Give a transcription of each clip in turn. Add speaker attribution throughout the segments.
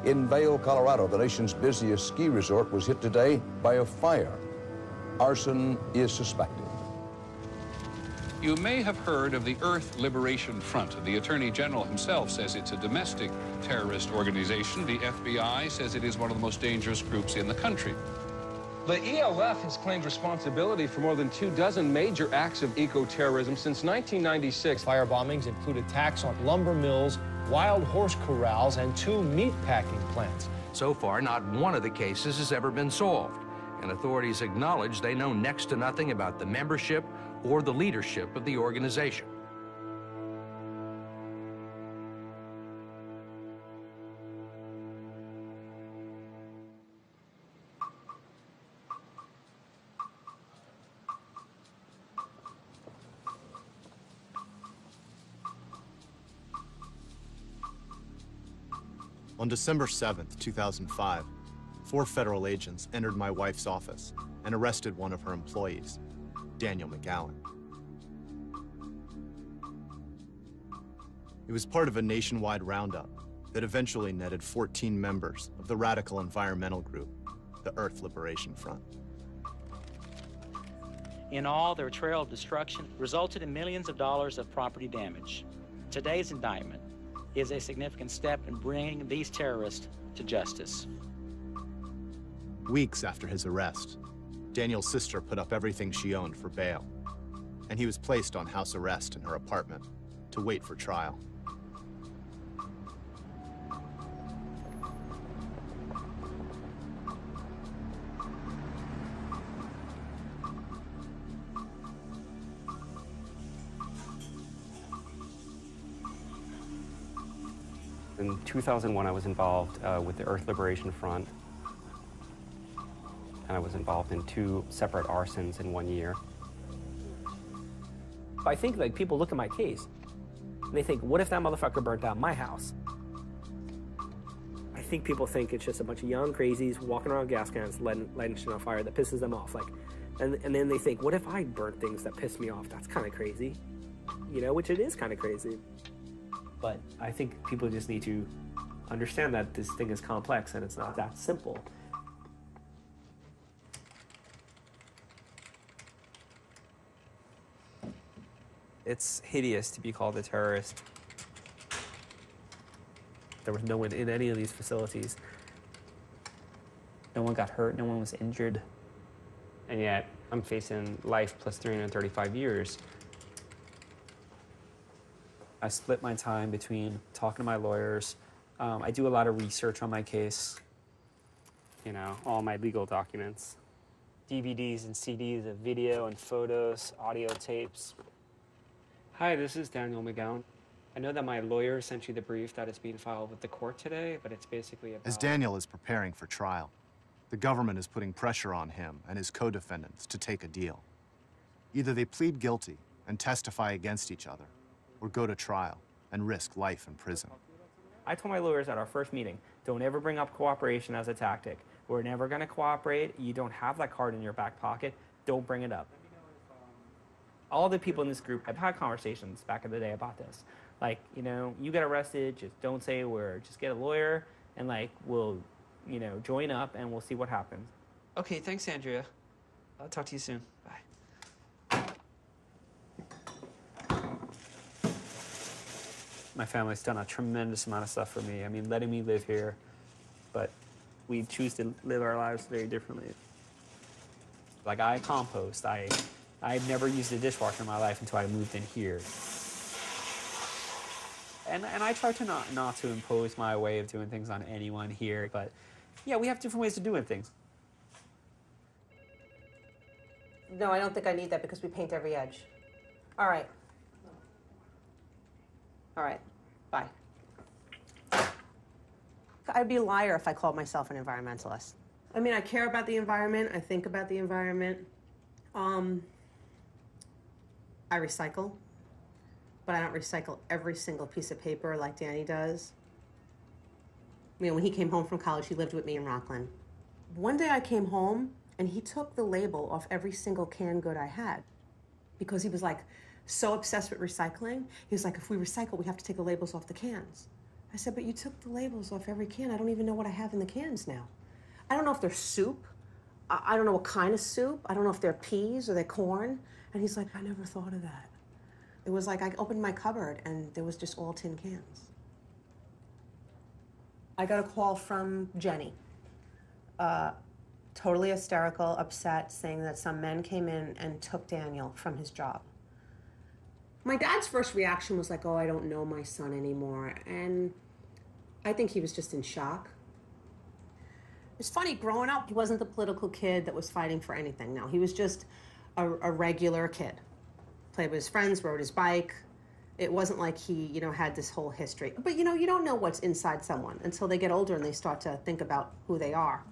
Speaker 1: In Vail, Colorado, the nation's busiest ski resort was hit today by a fire. Arson is suspected.
Speaker 2: You may have heard of the Earth Liberation Front. The Attorney General himself says it's a domestic terrorist organization. The FBI says it is one of the most dangerous groups in the country.
Speaker 3: The ELF has claimed responsibility for more than 24 major acts of eco-terrorism since 1996.
Speaker 4: Fire bombings include attacks on lumber mills, wild horse corrals, and 2 meat packing plants.
Speaker 5: So far, not one of the cases has ever been solved, and authorities acknowledge they know next to nothing about the membership or the leadership of the organization.
Speaker 6: On December 7th, 2005, 4 federal agents entered my wife's office and arrested one of her employees, Daniel McGowan. It was part of a nationwide roundup that eventually netted 14 members of the radical environmental group, the Earth Liberation Front.
Speaker 7: In all, their trail of destruction resulted in millions of dollars of property damage. Today's indictment is a significant step in bringing these terrorists to justice.
Speaker 6: Weeks after his arrest, Daniel's sister put up everything she owned for bail, and he was placed on house arrest in her apartment to wait for trial.
Speaker 8: In 2001, I was involved with the Earth Liberation Front, and I was involved in 2 separate arsons in 1 year.
Speaker 9: I think like people look at my case, and they think, what if that motherfucker burnt down my house? I think people think it's just a bunch of young crazies walking around gas cans, lighting shit on fire that pisses them off. Like, and then they think, what if I burnt things that piss me off? That's kind of crazy, you know, which it is kind of crazy.
Speaker 10: But I think people just need to understand that this thing is complex and it's not that simple.
Speaker 11: It's hideous to be called a terrorist.
Speaker 10: There was no one in any of these facilities.
Speaker 11: No one got hurt, no one was injured. And yet, I'm facing life plus 335 years. I split my time between talking to my lawyers. I do a lot of research on my case. You know, all my legal documents. DVDs and CDs of video and photos, audio tapes. Hi, this is Daniel McGowan. I know that my lawyer sent you the brief that is being filed with the court today, but it's basically about...
Speaker 6: As Daniel is preparing for trial, the government is putting pressure on him and his co-defendants to take a deal. Either they plead guilty and testify against each other, or go to trial and risk life in prison.
Speaker 9: I told my lawyers at our first meeting, don't ever bring up cooperation as a tactic. We're never gonna cooperate. You don't have that card in your back pocket. Don't bring it up. All the people in this group have had conversations back in the day about this. Like, you know, you get arrested, just don't say a word. Just get a lawyer and like, we'll, you know, join up and we'll see what happens.
Speaker 11: Okay, thanks, Andrea. I'll talk to you soon. Bye. My family's done a tremendous amount of stuff for me. I mean, letting me live here, but we choose to live our lives very differently. Like, I compost. I've never used a dishwasher in my life until I moved in here. And I try to not to impose my way of doing things on anyone here, but yeah, we have different ways of doing things.
Speaker 12: No, I don't think I need that because we paint every edge. All right. All right, bye. I'd be a liar if I called myself an environmentalist. I mean, I care about the environment, I think about the environment. I recycle, but I don't recycle every single piece of paper like Danny does. You know, when he came home from college, he lived with me in Rockland. One day I came home and he took the label off every single canned good I had because he was like, so obsessed with recycling. He was like, if we recycle, we have to take the labels off the cans. I said, but you took the labels off every can. I don't even know what I have in the cans now. I don't know if they're soup. I don't know what kind of soup. I don't know if they're peas or they're corn. And he's like, I never thought of that. It was like I opened my cupboard and there was just all tin cans. I got a call from Jenny, totally hysterical, upset, saying that some men came in and took Daniel from his job. My dad's first reaction was like, oh, I don't know my son anymore. And I think he was just in shock. It's funny, growing up, he wasn't the political kid that was fighting for anything. No, he was just a regular kid. Played with his friends, rode his bike. It wasn't like he, you know, had this whole history. But, you know, you don't know what's inside someone until they get older and they start to think about who they are.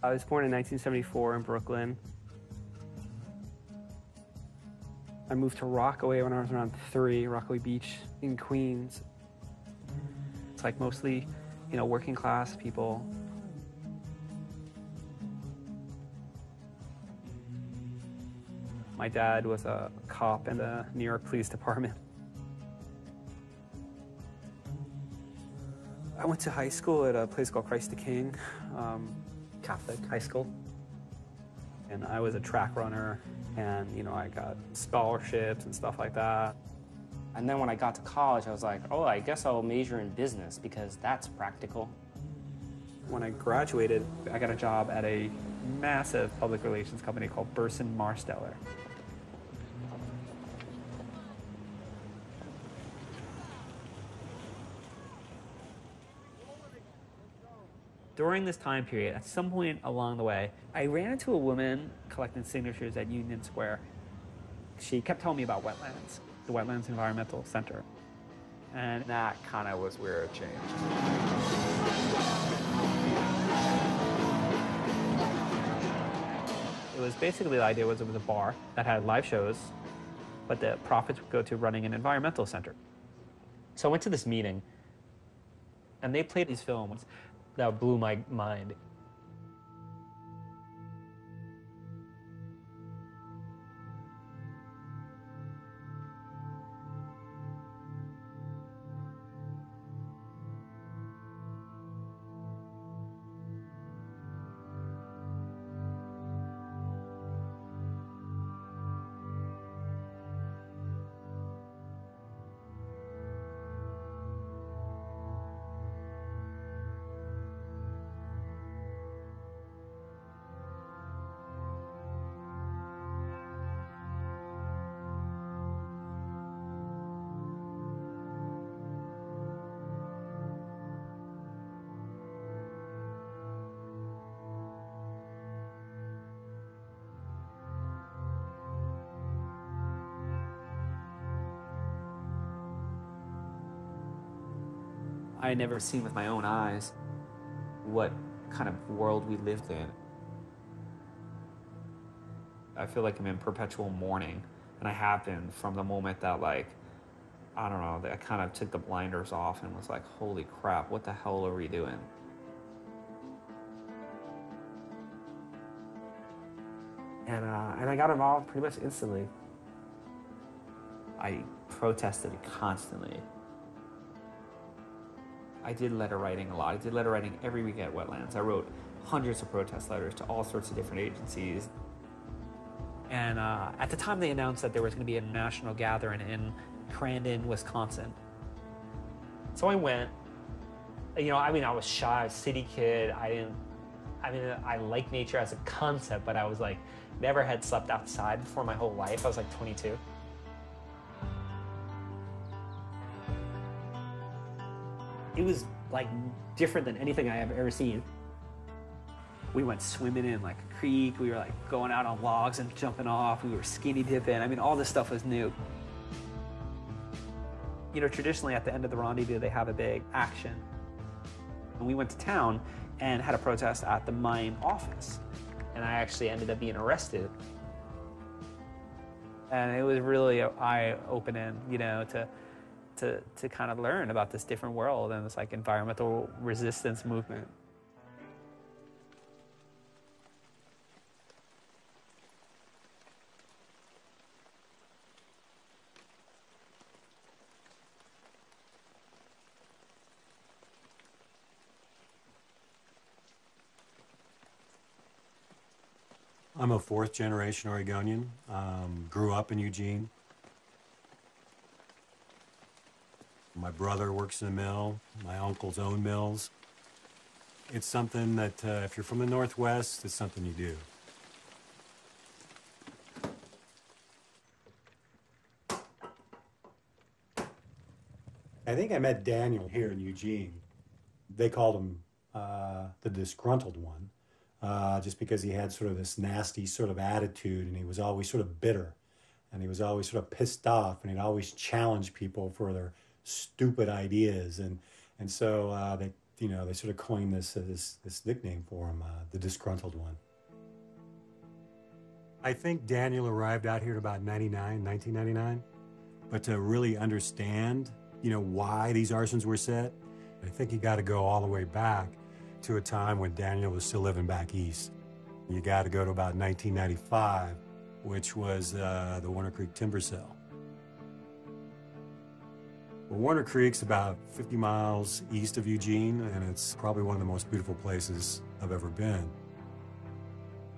Speaker 11: I was born in 1974 in Brooklyn. I moved to Rockaway when I was around 3, Rockaway Beach in Queens. It's like mostly, you know, working class people. My dad was a cop in the New York Police Department. I went to high school at a place called Christ the King, Catholic high school. And I was a track runner, and, you know, I got scholarships and stuff like that.
Speaker 10: And then when I got to college, I was like, oh, I guess I'll major in business because that's practical.
Speaker 11: When I graduated, I got a job at a massive public relations company called Burson Marsteller. During this time period, at some point along the way, I ran into a woman collecting signatures at Union Square. She kept telling me about wetlands, the Wetlands Environmental Center. And that kind of was where it changed. It was basically, the idea was it was a bar that had live shows, but the profits would go to running an environmental center.
Speaker 10: So I went to this meeting, and they played these films that blew my mind.
Speaker 13: I had never seen with my own eyes what kind of world we lived in. I feel like I'm in perpetual mourning, and I have been from the moment that, like, I don't know, I kind of took the blinders off and was like, holy crap, what the hell are we doing?
Speaker 10: And I got involved pretty much instantly.
Speaker 13: I protested constantly. I did letter writing a lot. I did letter writing every week at Wetlands. I wrote hundreds of protest letters to all sorts of different agencies.
Speaker 11: And at the time they announced that there was going to be a national gathering in Crandon, Wisconsin.
Speaker 10: So I went. You know, I mean, I was shy, city kid. I like nature as a concept, but I was like, never had slept outside before my whole life. I was like 22. It was like different than anything I have ever seen.
Speaker 11: We went swimming in like a creek. We were like going out on logs and jumping off. We were skinny dipping. I mean, all this stuff was new. You know, traditionally at the end of the rendezvous, they have a big action. And we went to town and had a protest at the mine office.
Speaker 10: And I actually ended up being arrested.
Speaker 11: And it was really eye-opening, you know, to kind of learn about this different world and this like environmental resistance movement.
Speaker 14: I'm a fourth-generation Oregonian. Grew up in Eugene. My brother works in a mill. My uncles own mills. It's something that, if you're from the Northwest, it's something you do. I think I met Daniel here in Eugene. They called him the disgruntled one, just because he had sort of this nasty sort of attitude, and he was always sort of bitter, and he was always sort of pissed off, and he'd always challenge people for their stupid ideas, and so they sort of coined this nickname for him, the disgruntled one. I think Daniel arrived out here in about 1999, but to really understand why these arsons were set, I think you got to go all the way back to a time when Daniel was still living back east. You got to go to about 1995, which was the Warner Creek timber sale. Well, Warner Creek's about 50 miles east of Eugene, and it's probably one of the most beautiful places I've ever been.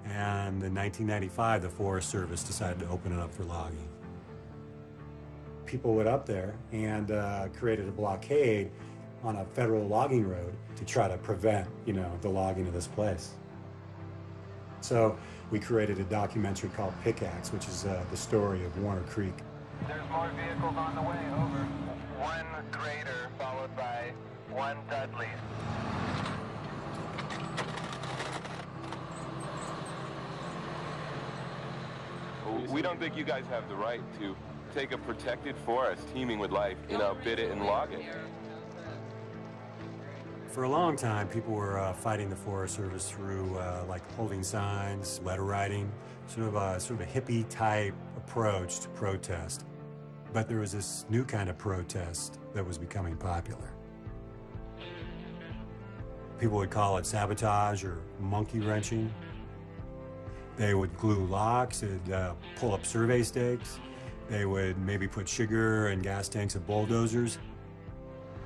Speaker 14: And in 1995, the Forest Service decided to open it up for logging. People went up there and created a blockade on a federal logging road to try to prevent, the logging of this place. So we created a documentary called Pickaxe, which is the story of Warner Creek.
Speaker 15: There's more vehicles on the way, over. One grader followed by one Dudley.
Speaker 16: We don't think you guys have the right to take a protected forest teeming with life, bid it and log it.
Speaker 14: For a long time, people were fighting the Forest Service through like holding signs, letter writing, sort of a hippie type approach to protest. But there was this new kind of protest that was becoming popular. People would call it sabotage or monkey wrenching. They would glue locks, they'd pull up survey stakes. They would maybe put sugar and gas tanks at bulldozers.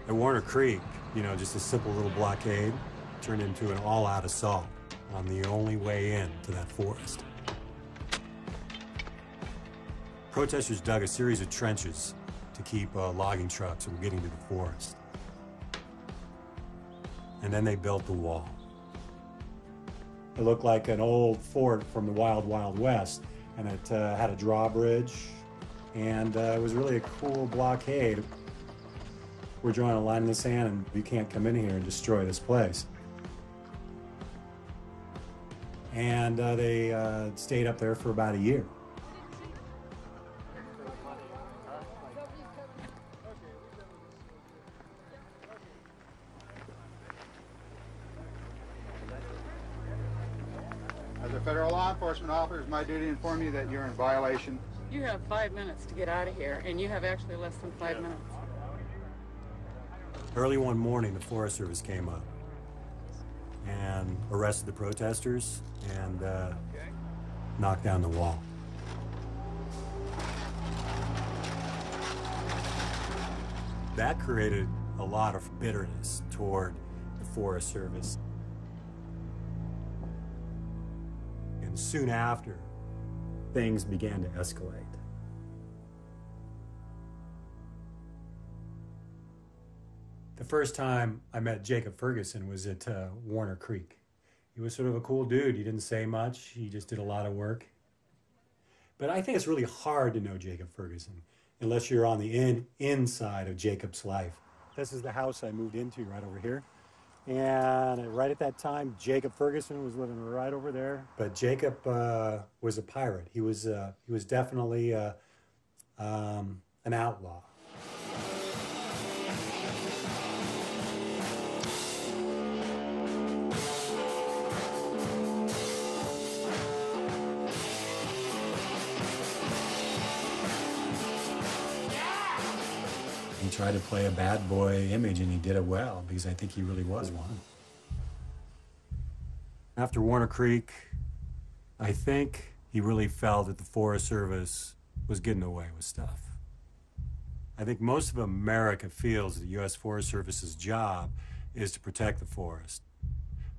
Speaker 14: At Warner Creek, just a simple little blockade turned into an all-out assault on the only way in to that forest. Protesters dug a series of trenches to keep logging trucks from getting to the forest. And then they built the wall. It looked like an old fort from the Wild Wild West, and it had a drawbridge, and it was really a cool blockade. We're drawing a line in the sand, and you can't come in here and destroy this place. And they stayed up there for about a year.
Speaker 17: As a federal law enforcement officer, it's my duty to inform you that you're in violation.
Speaker 18: You have 5 minutes to get out of here, and you have actually less than 5 minutes.
Speaker 14: Early one morning, the Forest Service came up and arrested the protesters and knocked down the wall. That created a lot of bitterness toward the Forest Service. And soon after, things began to escalate. The first time I met Jacob Ferguson was at Warner Creek. He was sort of a cool dude. He didn't say much. He just did a lot of work. But I think it's really hard to know Jacob Ferguson unless you're on the inside of Jacob's life. This is the house I moved into right over here. And right at that time, Jacob Ferguson was living right over there. But Jacob was a pirate. He was definitely an outlaw. He tried to play a bad boy image, and he did it well, because I think he really was one. After Warner Creek, I think he really felt that the Forest Service was getting away with stuff. I think most of America feels the U.S. Forest Service's job is to protect the forest.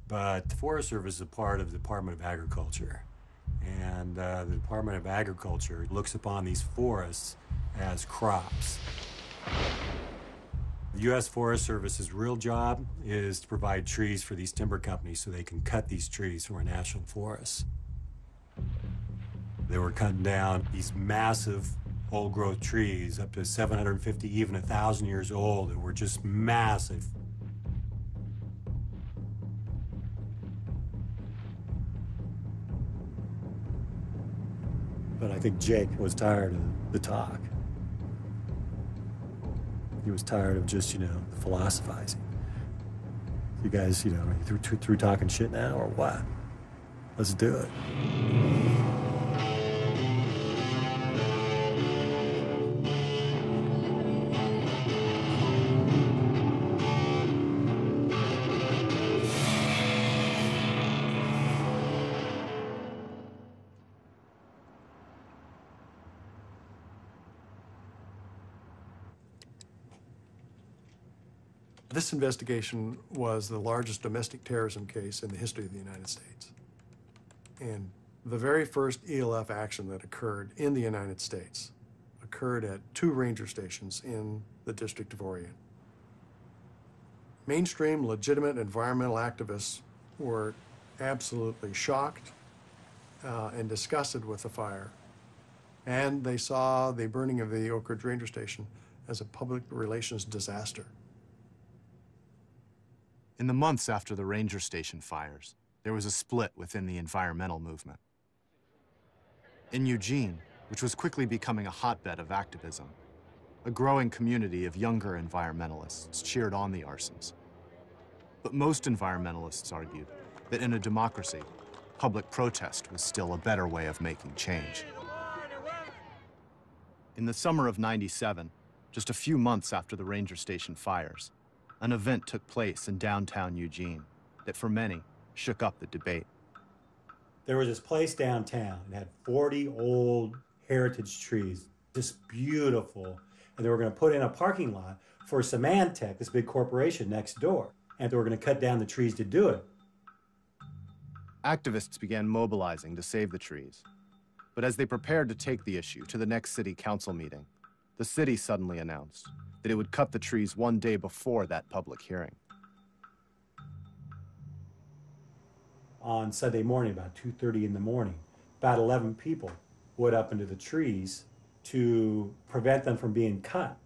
Speaker 14: But the Forest Service is a part of the Department of Agriculture. And the Department of Agriculture looks upon these forests as crops. The U.S. Forest Service's real job is to provide trees for these timber companies so they can cut these trees from our national forests. They were cutting down these massive old-growth trees, up to 750, even 1,000 years old, that were just massive. But I think Jake was tired of the talk. He was tired of just, the philosophizing. You guys, are you through talking shit now, or what? Let's do it.
Speaker 19: This investigation was the largest domestic terrorism case in the history of the United States. And the very first ELF action that occurred in the United States occurred at 2 ranger stations in the District of Orion. Mainstream, legitimate environmental activists were absolutely shocked and disgusted with the fire. And they saw the burning of the Oak Ridge Ranger Station as a public relations disaster.
Speaker 6: In the months after the ranger station fires, there was a split within the environmental movement. In Eugene, which was quickly becoming a hotbed of activism, a growing community of younger environmentalists cheered on the arsons. But most environmentalists argued that in a democracy, public protest was still a better way of making change. In the summer of '97, just a few months after the ranger station fires, an event took place in downtown Eugene that, for many, shook up the debate.
Speaker 14: There was this place downtown. It had 40 old heritage trees, just beautiful. And they were going to put in a parking lot for Symantec, this big corporation next door. And they were going to cut down the trees to do it.
Speaker 6: Activists began mobilizing to save the trees. But as they prepared to take the issue to the next city council meeting, the city suddenly announced that it would cut the trees one day before that public hearing.
Speaker 14: On Sunday morning, about 2:30 in the morning, about 11 people went up into the trees to prevent them from being cut.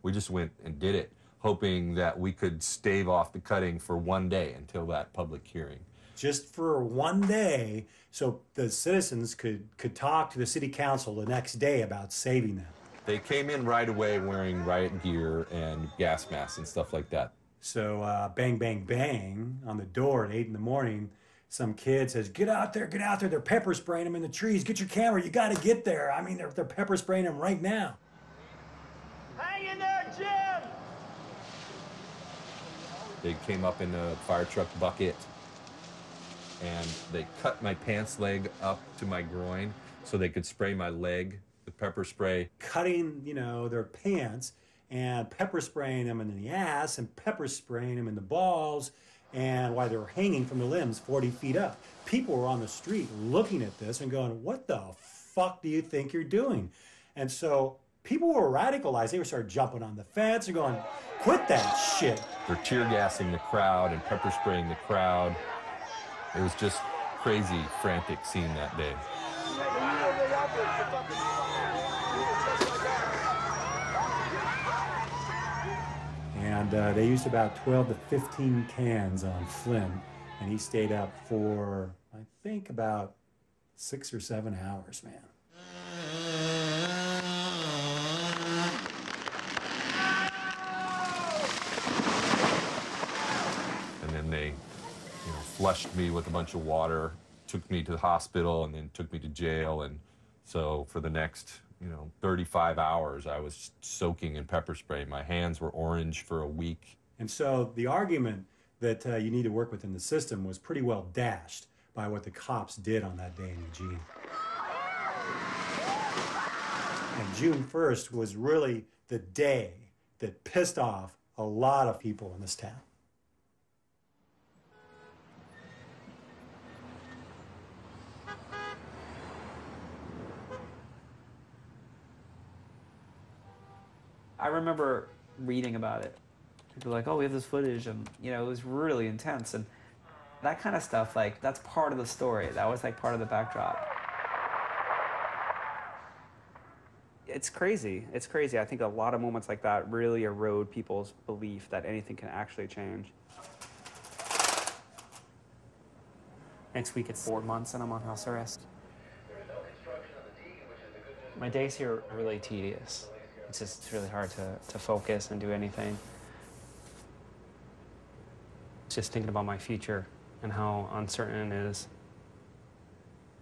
Speaker 20: We just went and did it, hoping that we could stave off the cutting for one day until that public hearing.
Speaker 14: Just for one day, so the citizens could talk to the city council the next day about saving them.
Speaker 20: They came in right away wearing riot gear and gas masks and stuff like that.
Speaker 14: So bang, bang, bang on the door at 8 in the morning. Some kid says, get out there, they're pepper spraying them in the trees. Get your camera, you gotta get there. I mean, they're pepper spraying them right now.
Speaker 15: Hang in there, Jim!
Speaker 20: They came up in a fire truck bucket and they cut my pants leg up to my groin so they could spray my leg with pepper spray.
Speaker 14: Cutting, their pants and pepper spraying them in the ass and pepper spraying them in the balls, and while they were hanging from the limbs 40 feet up. People were on the street looking at this and going, what the fuck do you think you're doing? And so people were radicalized. They were started jumping on the fence and going, quit that shit.
Speaker 20: They're tear gassing the crowd and pepper spraying the crowd. It was just crazy, frantic scene that day.
Speaker 14: And they used about 12 to 15 cans on Flynn, and he stayed up for, I think, about 6 or 7 hours, man.
Speaker 20: And then they flushed me with a bunch of water, took me to the hospital, and then took me to jail. And so for the next 35 hours, I was soaking in pepper spray. My hands were orange for a week.
Speaker 14: And so the argument that you need to work within the system was pretty well dashed by what the cops did on that day in Eugene. And June 1st was really the day that pissed off a lot of people in this town.
Speaker 13: I remember reading about it. People were like, oh, we have this footage, and you know, it was really intense, and that kind of stuff, like, that's part of the story. That was like part of the backdrop. It's crazy. It's crazy. I think a lot of moments like that really erode people's belief that anything can actually change.
Speaker 11: Next week it's 4 months and I'm on house arrest. My days here are really tedious. It's really hard to focus and do anything. Just thinking about my future and how uncertain it is.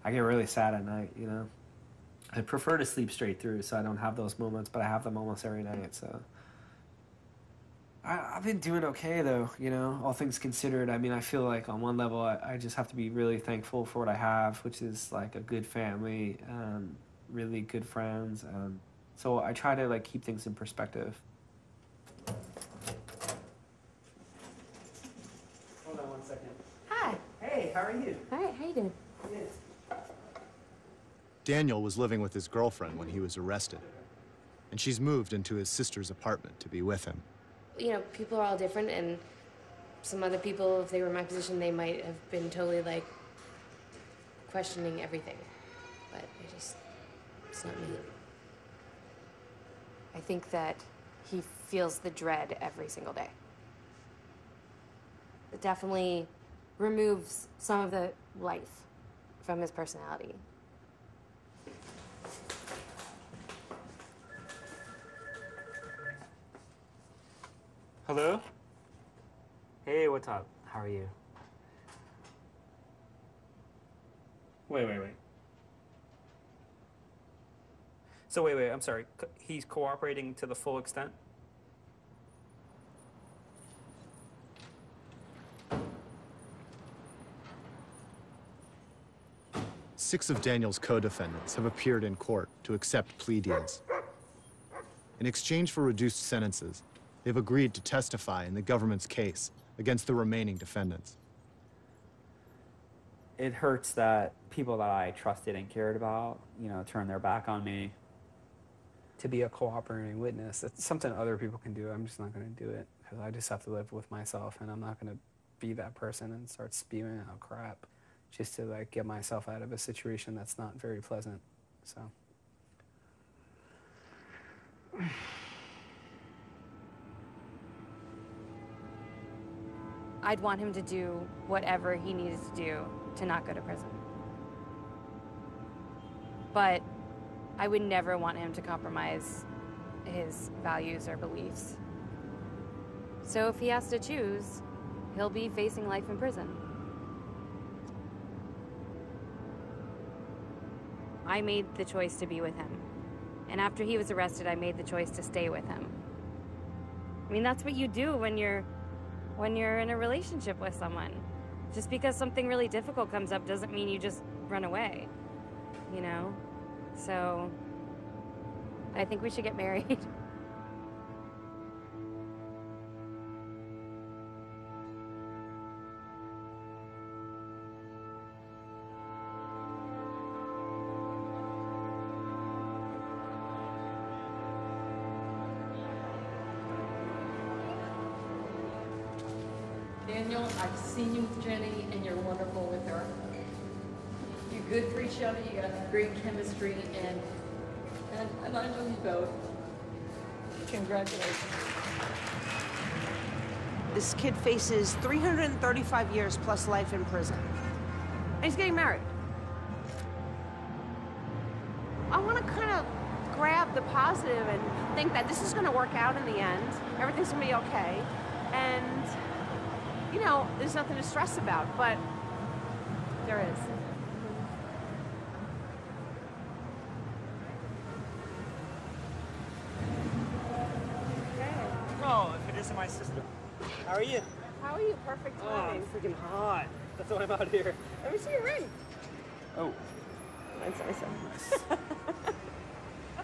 Speaker 21: I get really sad at night, you know? I prefer to sleep straight through so I don't have those moments, but I have them almost every night, so. I've been doing okay, though, you know, all things considered. I mean, I feel like on one level, I just have to be really thankful for what I have, which is like a good family, really good friends. So I try to like keep things in perspective.
Speaker 11: Hold on 1 second.
Speaker 21: Hi. Hey, how are you?
Speaker 12: All right, how you doing?
Speaker 21: Good.
Speaker 6: Daniel was living with his girlfriend when he was arrested, and she's moved into his sister's apartment to be with him.
Speaker 22: You know, people are all different, and some other people, if they were in my position, they might have been totally, like, questioning everything. But it's not me. I think that he feels the dread every single day. It definitely removes some of the life from his personality.
Speaker 11: Hello? Hey, what's up? How are you? Wait.
Speaker 13: So wait, I'm sorry. He's cooperating to the full extent?
Speaker 6: Six of Daniel's co-defendants have appeared in court to accept plea deals. In exchange for reduced sentences, they've agreed to testify in the government's case against the remaining defendants.
Speaker 13: It hurts that people that I trusted and cared about, you know, turn their back on me.
Speaker 11: To be a cooperating witness, it's something other people can do. I'm just not going to do it because I just have to live with myself, and I'm not going to be that person and start spewing out crap just to like get myself out of a situation that's not very pleasant. So.
Speaker 22: I'd want him to do whatever he needed to do to not go to prison. But I would never want him to compromise his values or beliefs. So if he has to choose, he'll be facing life in prison. I made the choice to be with him. And after he was arrested, I made the choice to stay with him. I mean, that's what you do when you're in a relationship with someone. Just because something really difficult comes up doesn't mean you just run away, you know? So, I think we should get married.
Speaker 18: Daniel, I've seen you with Jenny, and you're wonderful with her. You're good for each other, you got great chemistry, and I know you both. Congratulations.
Speaker 12: This kid faces 335 years plus life in prison. And he's getting married. I want to kind of grab the positive and think that this is going to work out in the end. Everything's going to be okay. And, you know, there's nothing to stress about, but there is.
Speaker 11: Oh, if it isn't my sister. How are you?
Speaker 12: How are you? Perfect timing.
Speaker 11: Oh, I'm freaking hot. That's why I'm out here.
Speaker 12: Let me see your ring.
Speaker 11: Oh.
Speaker 12: Mine's nicer.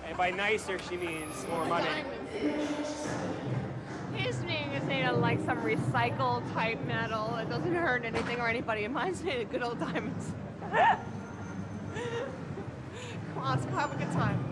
Speaker 11: And by nicer, she means more money.
Speaker 12: His ring is made of like some recycled type metal. It doesn't hurt anything or anybody. And mine's made of good old diamonds. Come on, let's go have a good time.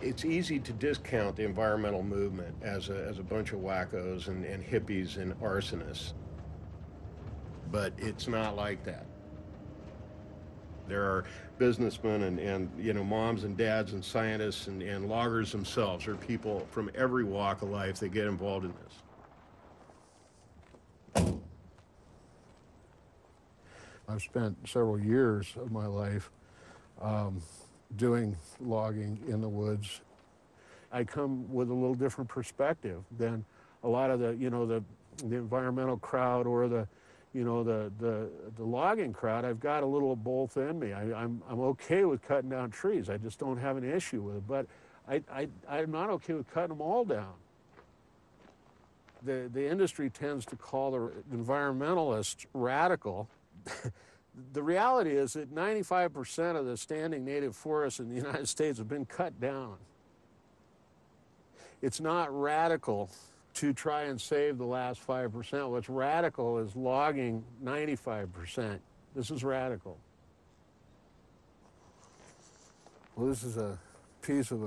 Speaker 1: It's easy to discount the environmental movement as a bunch of wackos and hippies and arsonists. But it's not like that. There are businessmen and you know, moms and dads and scientists and loggers themselves. There are people from every walk of life that get involved in this.
Speaker 2: I've spent several years of my life doing logging in the woods. I come with a little different perspective than a lot of the, you know, the environmental crowd or the, you know, the logging crowd. I've got a little of both in me. I'm okay with cutting down trees. I just don't have an issue with it. But I'm not okay with cutting them all down. The industry tends to call the environmentalists radical. The reality is that 95% of the standing native forests in the United States have been cut down. It's not radical to try and save the last 5%. What's radical is logging 95%. This is radical. Well, this is a piece of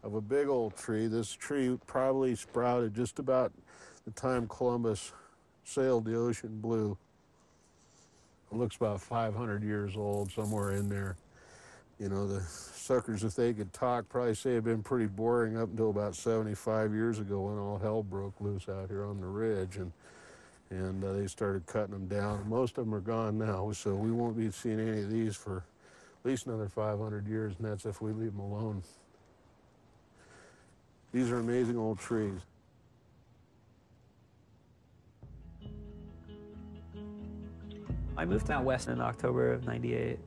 Speaker 2: a big old tree. This tree probably sprouted just about the time Columbus sailed the ocean blue. It looks about 500 years old, somewhere in there. You know, the suckers, if they could talk, probably say have been pretty boring up until about 75 years ago when all hell broke loose out here on the ridge, and they started cutting them down. Most of them are gone now, so we won't be seeing any of these for at least another 500 years, and that's if we leave them alone. These are amazing old trees.
Speaker 11: I moved out west in October of '98.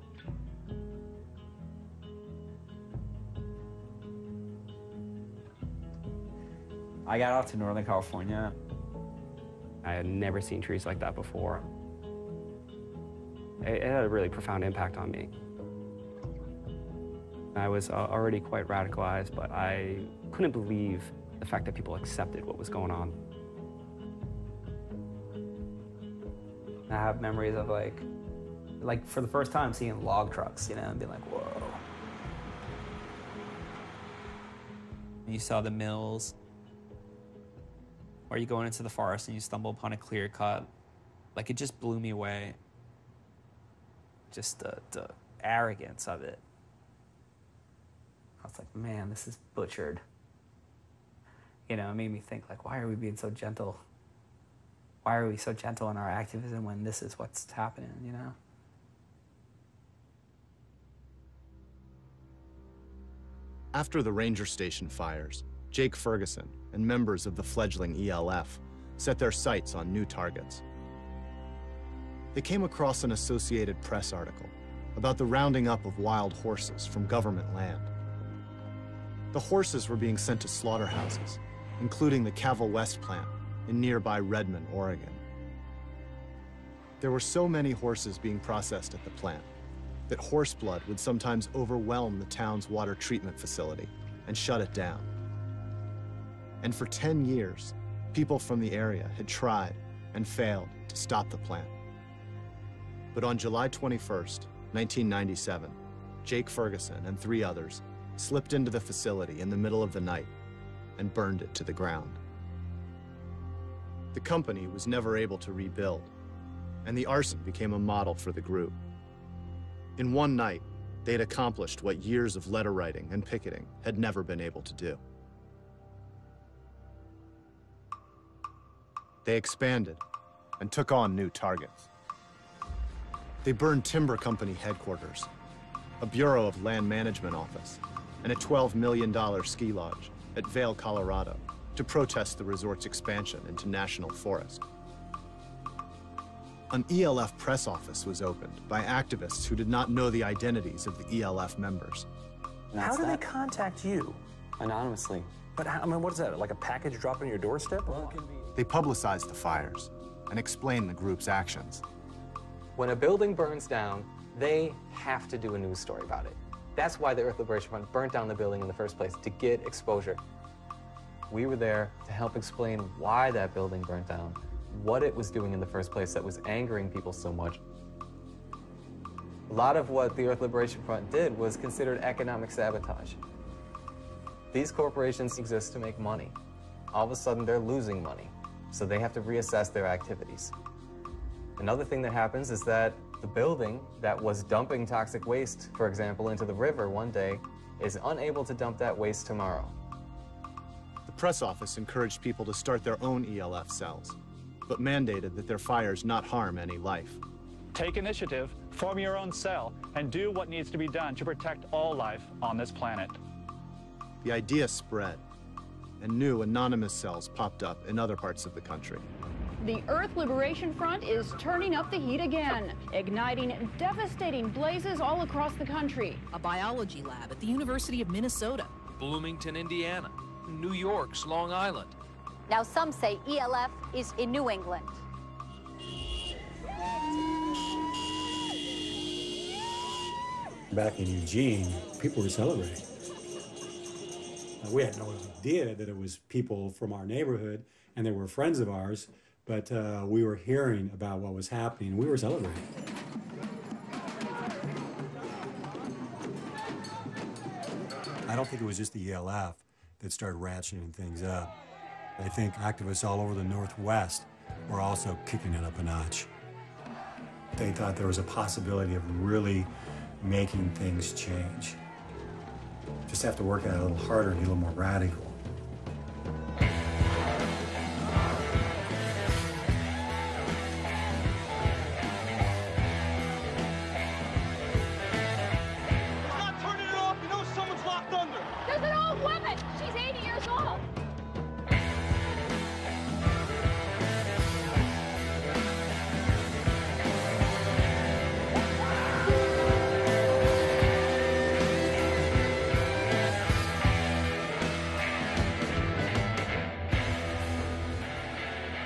Speaker 11: I got out to Northern California.
Speaker 8: I had never seen trees like that before. It had a really profound impact on me. I was already quite radicalized, but I couldn't believe the fact that people accepted what was going on.
Speaker 11: I have memories of like for the first time seeing log trucks, you know, and being like, whoa. You saw the mills, or you go into the forest and you stumble upon a clear cut. Like, it just blew me away. Just the arrogance of it. I was like, man, this is butchered. You know, it made me think, like, why are we being so gentle? Why are we so gentle in our activism when this is what's happening, you know?
Speaker 6: After the ranger station fires, Jake Ferguson and members of the fledgling ELF set their sights on new targets. They came across an Associated Press article about the rounding up of wild horses from government land. The horses were being sent to slaughterhouses, including the Cavell West plant in nearby Redmond, Oregon. There were so many horses being processed at the plant that horse blood would sometimes overwhelm the town's water treatment facility and shut it down. And for 10 years, people from the area had tried and failed to stop the plant. But on July 21st, 1997, Jake Ferguson and 3 others slipped into the facility in the middle of the night and burned it to the ground. The company was never able to rebuild, and the arson became a model for the group. In one night, they had accomplished what years of letter writing and picketing had never been able to do. They expanded and took on new targets. They burned timber company headquarters, a Bureau of Land Management office, and a $12 million ski lodge at Vail, Colorado, to protest the resort's expansion into national forest. An ELF press office was opened by activists who did not know the identities of the ELF members.
Speaker 23: How do they contact you?
Speaker 8: Anonymously.
Speaker 23: But I mean, what is that, like a package drop on your doorstep?
Speaker 6: They publicized the fires and explained the group's actions.
Speaker 24: When a building burns down, they have to do a news story about it. That's why the Earth Liberation Front burnt down the building in the first place, to get exposure. We were there to help explain why that building burnt down, what it was doing in the first place that was angering people so much. A lot of what the Earth Liberation Front did was considered economic sabotage. These corporations exist to make money. All of a sudden, they're losing money, so they have to reassess their activities. Another thing that happens is that the building that was dumping toxic waste, for example, into the river one day, is unable to dump that waste tomorrow.
Speaker 6: The press office encouraged people to start their own ELF cells, but mandated that their fires not harm any life.
Speaker 3: Take initiative, form your own cell, and do what needs to be done to protect all life on this planet.
Speaker 6: The idea spread, and new anonymous cells popped up in other parts of the country.
Speaker 4: The Earth Liberation Front is turning up the heat again, igniting devastating blazes all across the country.
Speaker 5: A biology lab at the University of Minnesota.
Speaker 7: Bloomington, Indiana. New York's Long Island.
Speaker 25: Now some say ELF is in New England.
Speaker 14: Back in Eugene, people were celebrating. We had no idea that it was people from our neighborhood, and they were friends of ours, but we were hearing about what was happening. We were celebrating. I don't think it was just the ELF that started ratcheting things up. I think activists all over the Northwest were also kicking it up a notch. They thought there was a possibility of really making things change. Just have to work at it a little harder and be a little more radical.
Speaker 26: Not turning it off, you know someone's locked under.
Speaker 4: There's an old woman. She's 80 years old.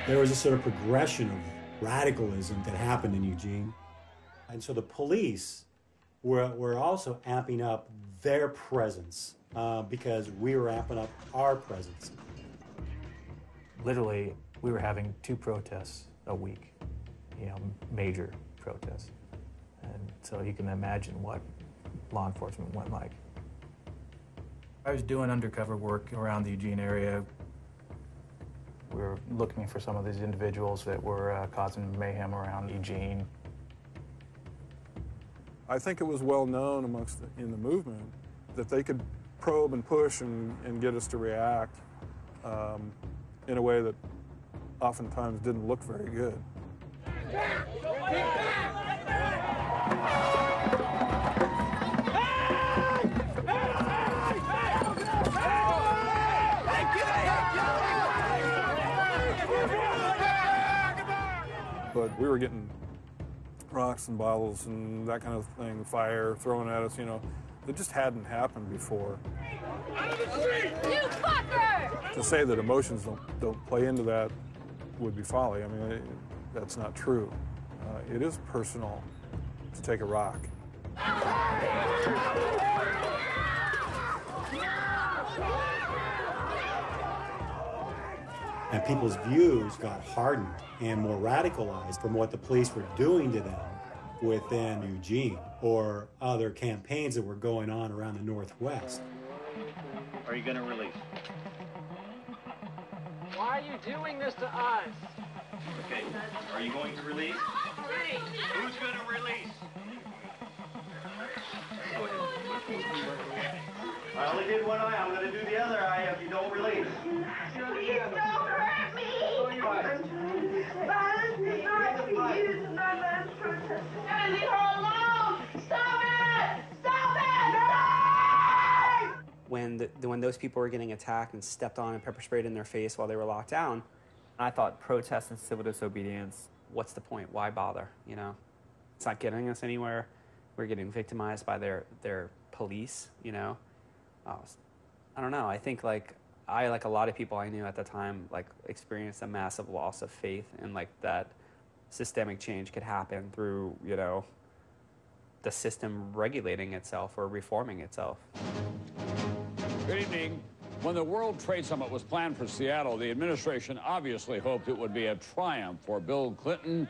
Speaker 14: There was a sort of progression of radicalism that happened in Eugene. And so the police were also amping up their presence because we were amping up our presence.
Speaker 27: Literally, we were having 2 protests a week, major protests. And so you can imagine what law enforcement went like. I was doing undercover work around the Eugene area. We were looking for some of these individuals that were causing mayhem around Eugene.
Speaker 2: I think it was well known in the movement that they could probe and push and get us to react in a way that oftentimes didn't look very good. But we were getting rocks and bottles and that kind of thing, fire thrown at us, that just hadn't happened before.
Speaker 4: You fucker!
Speaker 2: To say that emotions don't play into that would be folly. I mean, that's not true. It is personal to take a rock.
Speaker 14: And people's views got hardened and more radicalized from what the police were doing to them within Eugene or other campaigns that were going on around the Northwest.
Speaker 28: Are you going to release?
Speaker 29: Why are you doing this to us?
Speaker 28: Okay, are you going to release? Who's going to release? Go ahead. I only did one eye, I'm going to do the other eye if you don't release.
Speaker 26: Please don't hurt me! Violence is not to be used in our mass protest. Gotta leave her alone! Stop it! Stop it!
Speaker 11: When those people were getting attacked and stepped on and pepper sprayed in their face while they were locked down,
Speaker 9: I thought protest and civil disobedience.
Speaker 11: What's the point? Why bother? It's not getting us anywhere. We're getting victimized by their police. I don't know. I think like a lot of people I knew at the time, experienced a massive loss of faith in that systemic change could happen through, the system regulating itself or reforming itself.
Speaker 30: Good evening. When the World Trade Summit was planned for Seattle, the administration obviously hoped it would be a triumph for Bill Clinton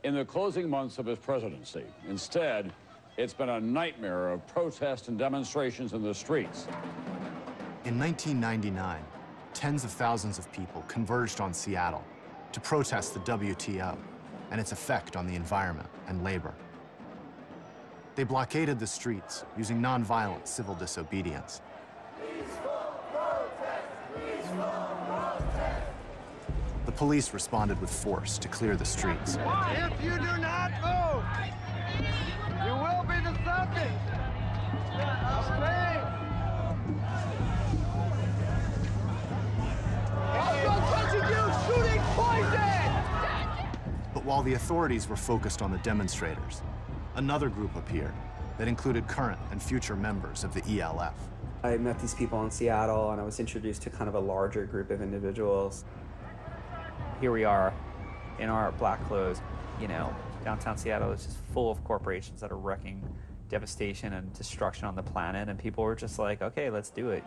Speaker 30: in the closing months of his presidency. Instead, it's been a nightmare of protests and demonstrations in the streets.
Speaker 6: In 1999, tens of thousands of people converged on Seattle to protest the WTO and its effect on the environment and labor. They blockaded the streets using nonviolent civil disobedience. The police responded with force to clear the streets.
Speaker 26: If you do not move, you will be the subject of pain. I'm touching you, shooting poison!
Speaker 6: But while the authorities were focused on the demonstrators, another group appeared that included current and future members of the ELF.
Speaker 11: I met these people in Seattle, and I was introduced to kind of a larger group of individuals.
Speaker 9: Here we are in our black clothes. You know, downtown Seattle is just full of corporations that are wreaking devastation and destruction on the planet, and people were just like, okay, let's do it.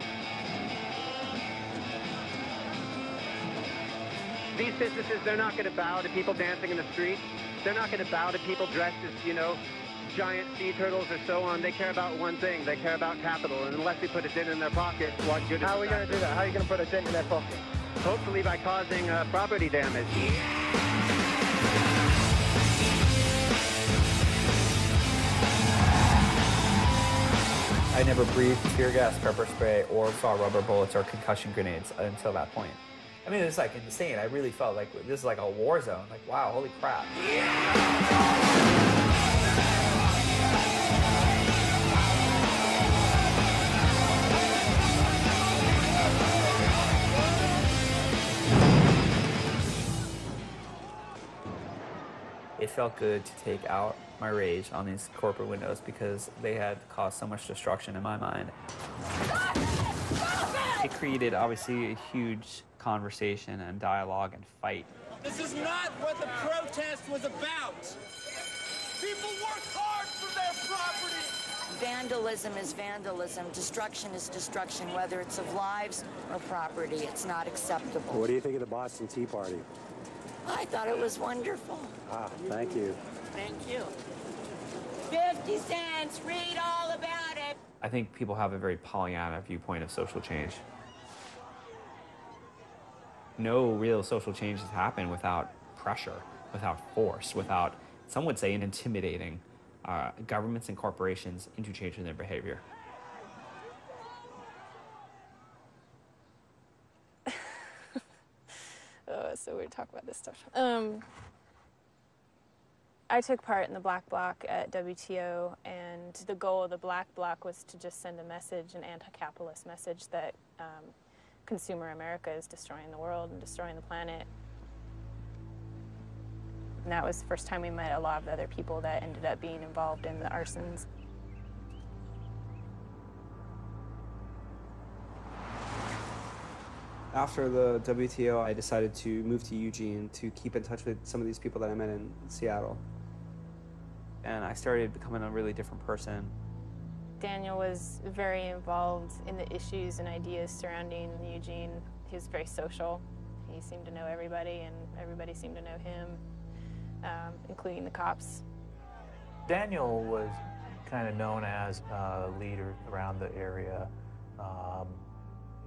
Speaker 10: These businesses, they're not going to bow to people dancing in the streets. They're not going to bow to people dressed as, you know, giant sea turtles or so on. They care about one thing. They care about capital. And unless we put a dent in their pocket, what good is it? How are we going to do that? How are you going to put a dent in their pocket? Hopefully by causing property damage.
Speaker 9: I never breathed tear gas, pepper spray, or saw rubber bullets or concussion grenades until that point. I mean, it's like insane. I really felt like this is like a war zone. Like, wow, holy crap. It felt good to take out my rage on these corporate windows because they had caused so much destruction in my mind. It created, obviously, a huge conversation and dialogue and fight.
Speaker 26: This is not what the protest was about. People worked hard for their property.
Speaker 13: Vandalism is vandalism. Destruction is destruction, whether it's of lives or property. It's not acceptable.
Speaker 23: What do you think of the Boston Tea Party?
Speaker 13: I thought it was wonderful.
Speaker 23: Ah, thank you.
Speaker 13: Thank you. 50 cents, read all about it.
Speaker 9: I think people have a very Pollyanna viewpoint of social change. No real social change has happened without pressure, without force, without, some would say, intimidating governments and corporations into changing their behavior.
Speaker 15: Oh, it's so weird to talk about this stuff. I took part in the Black Bloc at WTO, and the goal of the Black Bloc was to just send a message, an anti-capitalist message, that consumer America is destroying the world and destroying the planet. And that was the first time we met a lot of other people that ended up being involved in the arsons.
Speaker 11: After the WTO, I decided to move to Eugene to keep in touch with some of these people that I met in Seattle.
Speaker 9: And I started becoming a really different person.
Speaker 15: Daniel was very involved in the issues and ideas surrounding Eugene. He was very social. He seemed to know everybody, and everybody seemed to know him, including the cops.
Speaker 27: Daniel was kind of known as a leader around the area.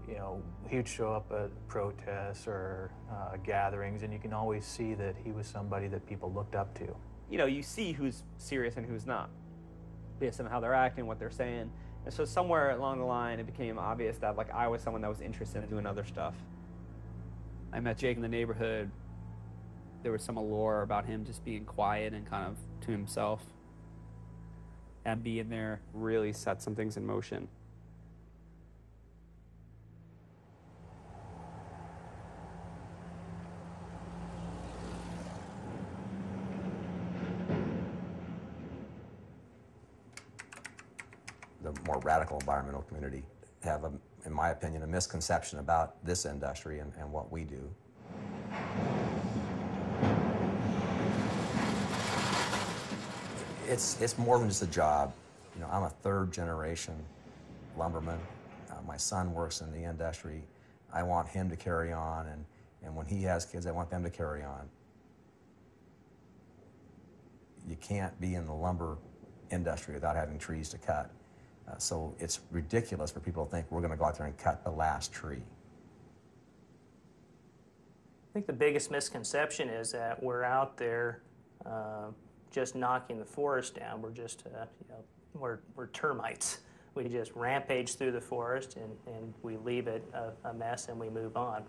Speaker 27: You know, he'd show up at protests or gatherings, and you can always see that he was somebody that people looked up to.
Speaker 9: You know, you see who's serious and who's not, based on how they're acting, what they're saying. And so somewhere along the line, it became obvious that, like, I was someone that was interested in doing other stuff. I met Jake in the neighborhood. There was some allure about him just being quiet and kind of to himself. And being there
Speaker 11: really set some things in motion.
Speaker 16: The more radical environmental community have, in my opinion, a misconception about this industry and what we do. It's more than just a job. You know, I'm a third-generation lumberman. My son works in the industry. I want him to carry on, and when he has kids, I want them to carry on. You can't be in the lumber industry without having trees to cut. So it's ridiculous for people to think we're going to go out there and cut the last tree.
Speaker 1: I think the biggest misconception is that we're out there just knocking the forest down. We're just, we're termites. We just rampage through the forest and we leave it a mess and we move on.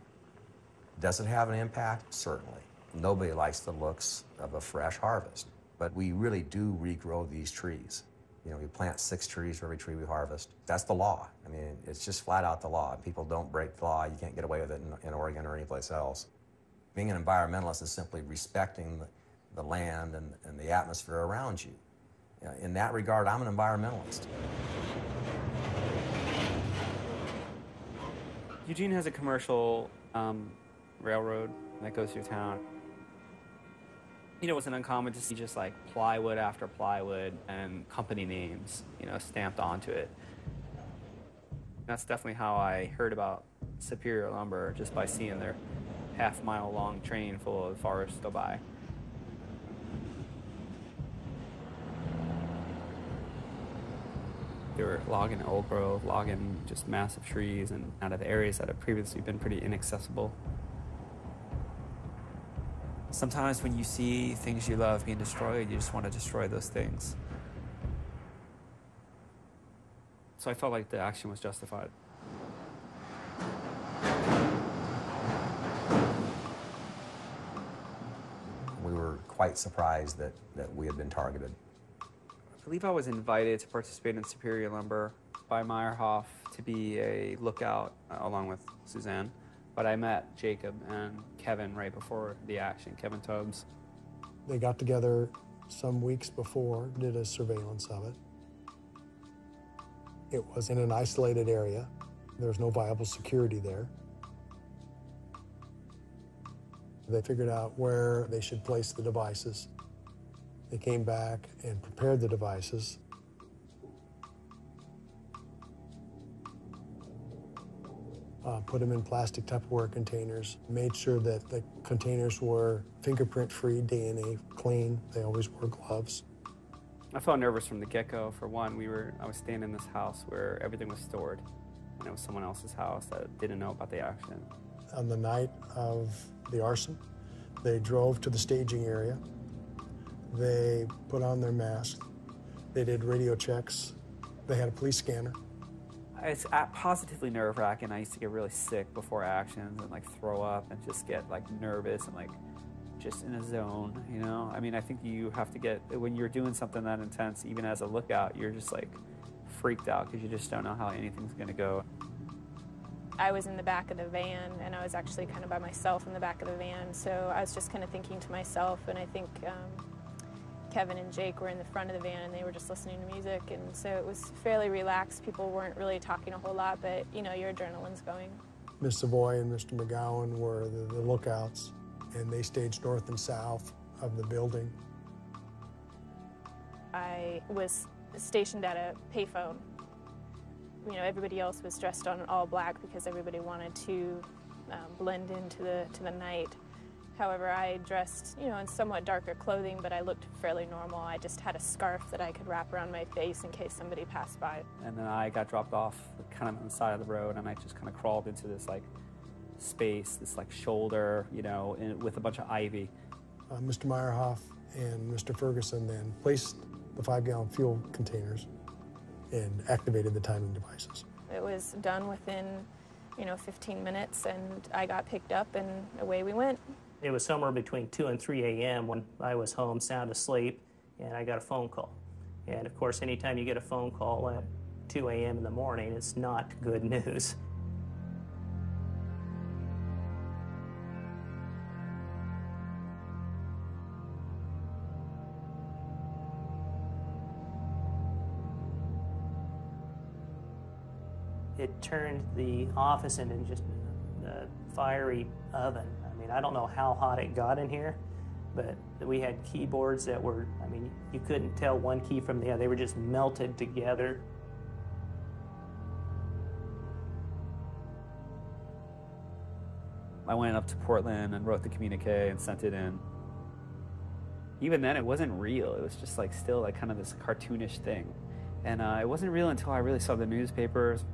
Speaker 16: Does it have an impact? Certainly. Nobody likes the looks of a fresh harvest, but we really do regrow these trees. You know, we plant 6 trees for every tree we harvest. That's the law. I mean, it's just flat out the law. People don't break the law. You can't get away with it in Oregon or anyplace else. Being an environmentalist is simply respecting the land and the atmosphere around you. In that regard, I'm an environmentalist.
Speaker 11: Eugene has a commercial railroad that goes through town. You know, it wasn't uncommon to see just like plywood after plywood and company names, you know, stamped onto it. That's definitely how I heard about Superior Lumber, just by seeing their half-mile-long train full of forests go by. They were logging old growth, logging just massive trees and out of areas that had previously been pretty inaccessible. Sometimes when you see things you love being destroyed, you just want to destroy those things. So I felt like the action was justified.
Speaker 16: We were quite surprised that we had been targeted.
Speaker 11: I believe I was invited to participate in Superior Lumber by Meyerhoff to be a lookout along with Suzanne. But I met Jacob and Kevin right before the action, Kevin Tubbs.
Speaker 8: They got together some weeks before, did a surveillance of it. It was in an isolated area. There was no viable security there. They figured out where they should place the devices. They came back and prepared the devices. Put them in plastic Tupperware containers, made sure that the containers were fingerprint-free, DNA clean. They always wore gloves.
Speaker 11: I felt nervous from the get-go. For one, I was staying in this house where everything was stored, and it was someone else's house that didn't know about the action.
Speaker 8: On the night of the arson, they drove to the staging area. They put on their masks. They did radio checks. They had a police scanner.
Speaker 11: It's positively nerve-wracking. I used to get really sick before actions and like throw up and just get like nervous and like just in a zone, you know? I mean, I think you have to get, when you're doing something that intense, even as a lookout, you're just like freaked out because you just don't know how anything's gonna go.
Speaker 15: I was in the back of the van, and I was actually kind of by myself in the back of the van, so I was just kind of thinking to myself, and I think Kevin and Jake were in the front of the van, and they were just listening to music, and so it was fairly relaxed. People weren't really talking a whole lot, but, you know, your adrenaline's going.
Speaker 8: Ms. Savoy and Mr. McGowan were the lookouts, and they staged north and south of the building.
Speaker 15: I was stationed at a payphone. You know, everybody else was dressed on all black because everybody wanted to blend into the night. However, I dressed, you know, in somewhat darker clothing, but I looked fairly normal. I just had a scarf that I could wrap around my face in case somebody passed by.
Speaker 11: And then I got dropped off kind of on the side of the road, and I just kind of crawled into this like space, this like shoulder, you know, with a bunch of ivy.
Speaker 8: Mr. Meyerhoff and Mr. Ferguson then placed the 5-gallon fuel containers and activated the timing devices.
Speaker 15: It was done within, you know, 15 minutes, and I got picked up, and away we went.
Speaker 1: It was somewhere between 2 and 3 a.m. when I was home, sound asleep, and I got a phone call. And of course, anytime you get a phone call at 2 a.m. in the morning, it's not good news. It turned the office into just a fiery oven. I mean, I don't know how hot it got in here, but we had keyboards that were, I mean, you couldn't tell one key from the other. They were just melted together.
Speaker 11: I went up to Portland and wrote the communique and sent it in. Even then, it wasn't real. It was just like still like kind of this cartoonish thing. And it wasn't real until I really saw the newspapers,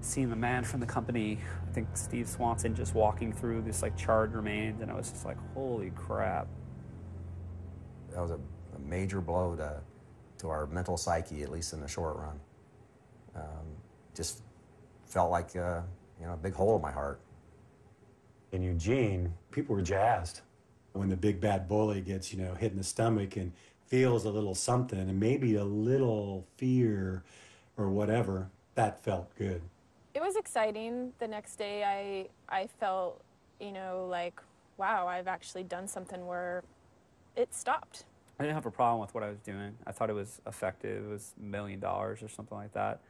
Speaker 11: seeing the man from the company, I think Steve Swanson, just walking through this like charred remains, and I was just like, holy crap.
Speaker 16: That was a major blow to our mental psyche, at least in the short run. Just felt like a big hole in my heart.
Speaker 14: In Eugene, people were jazzed. When the big bad bully gets, hit in the stomach and feels a little something and maybe a little fear or whatever, that felt good.
Speaker 15: It was exciting. The next day I felt, like, wow, I've actually done something where it stopped.
Speaker 11: I didn't have a problem with what I was doing. I thought it was effective. It was $1 million or something like that.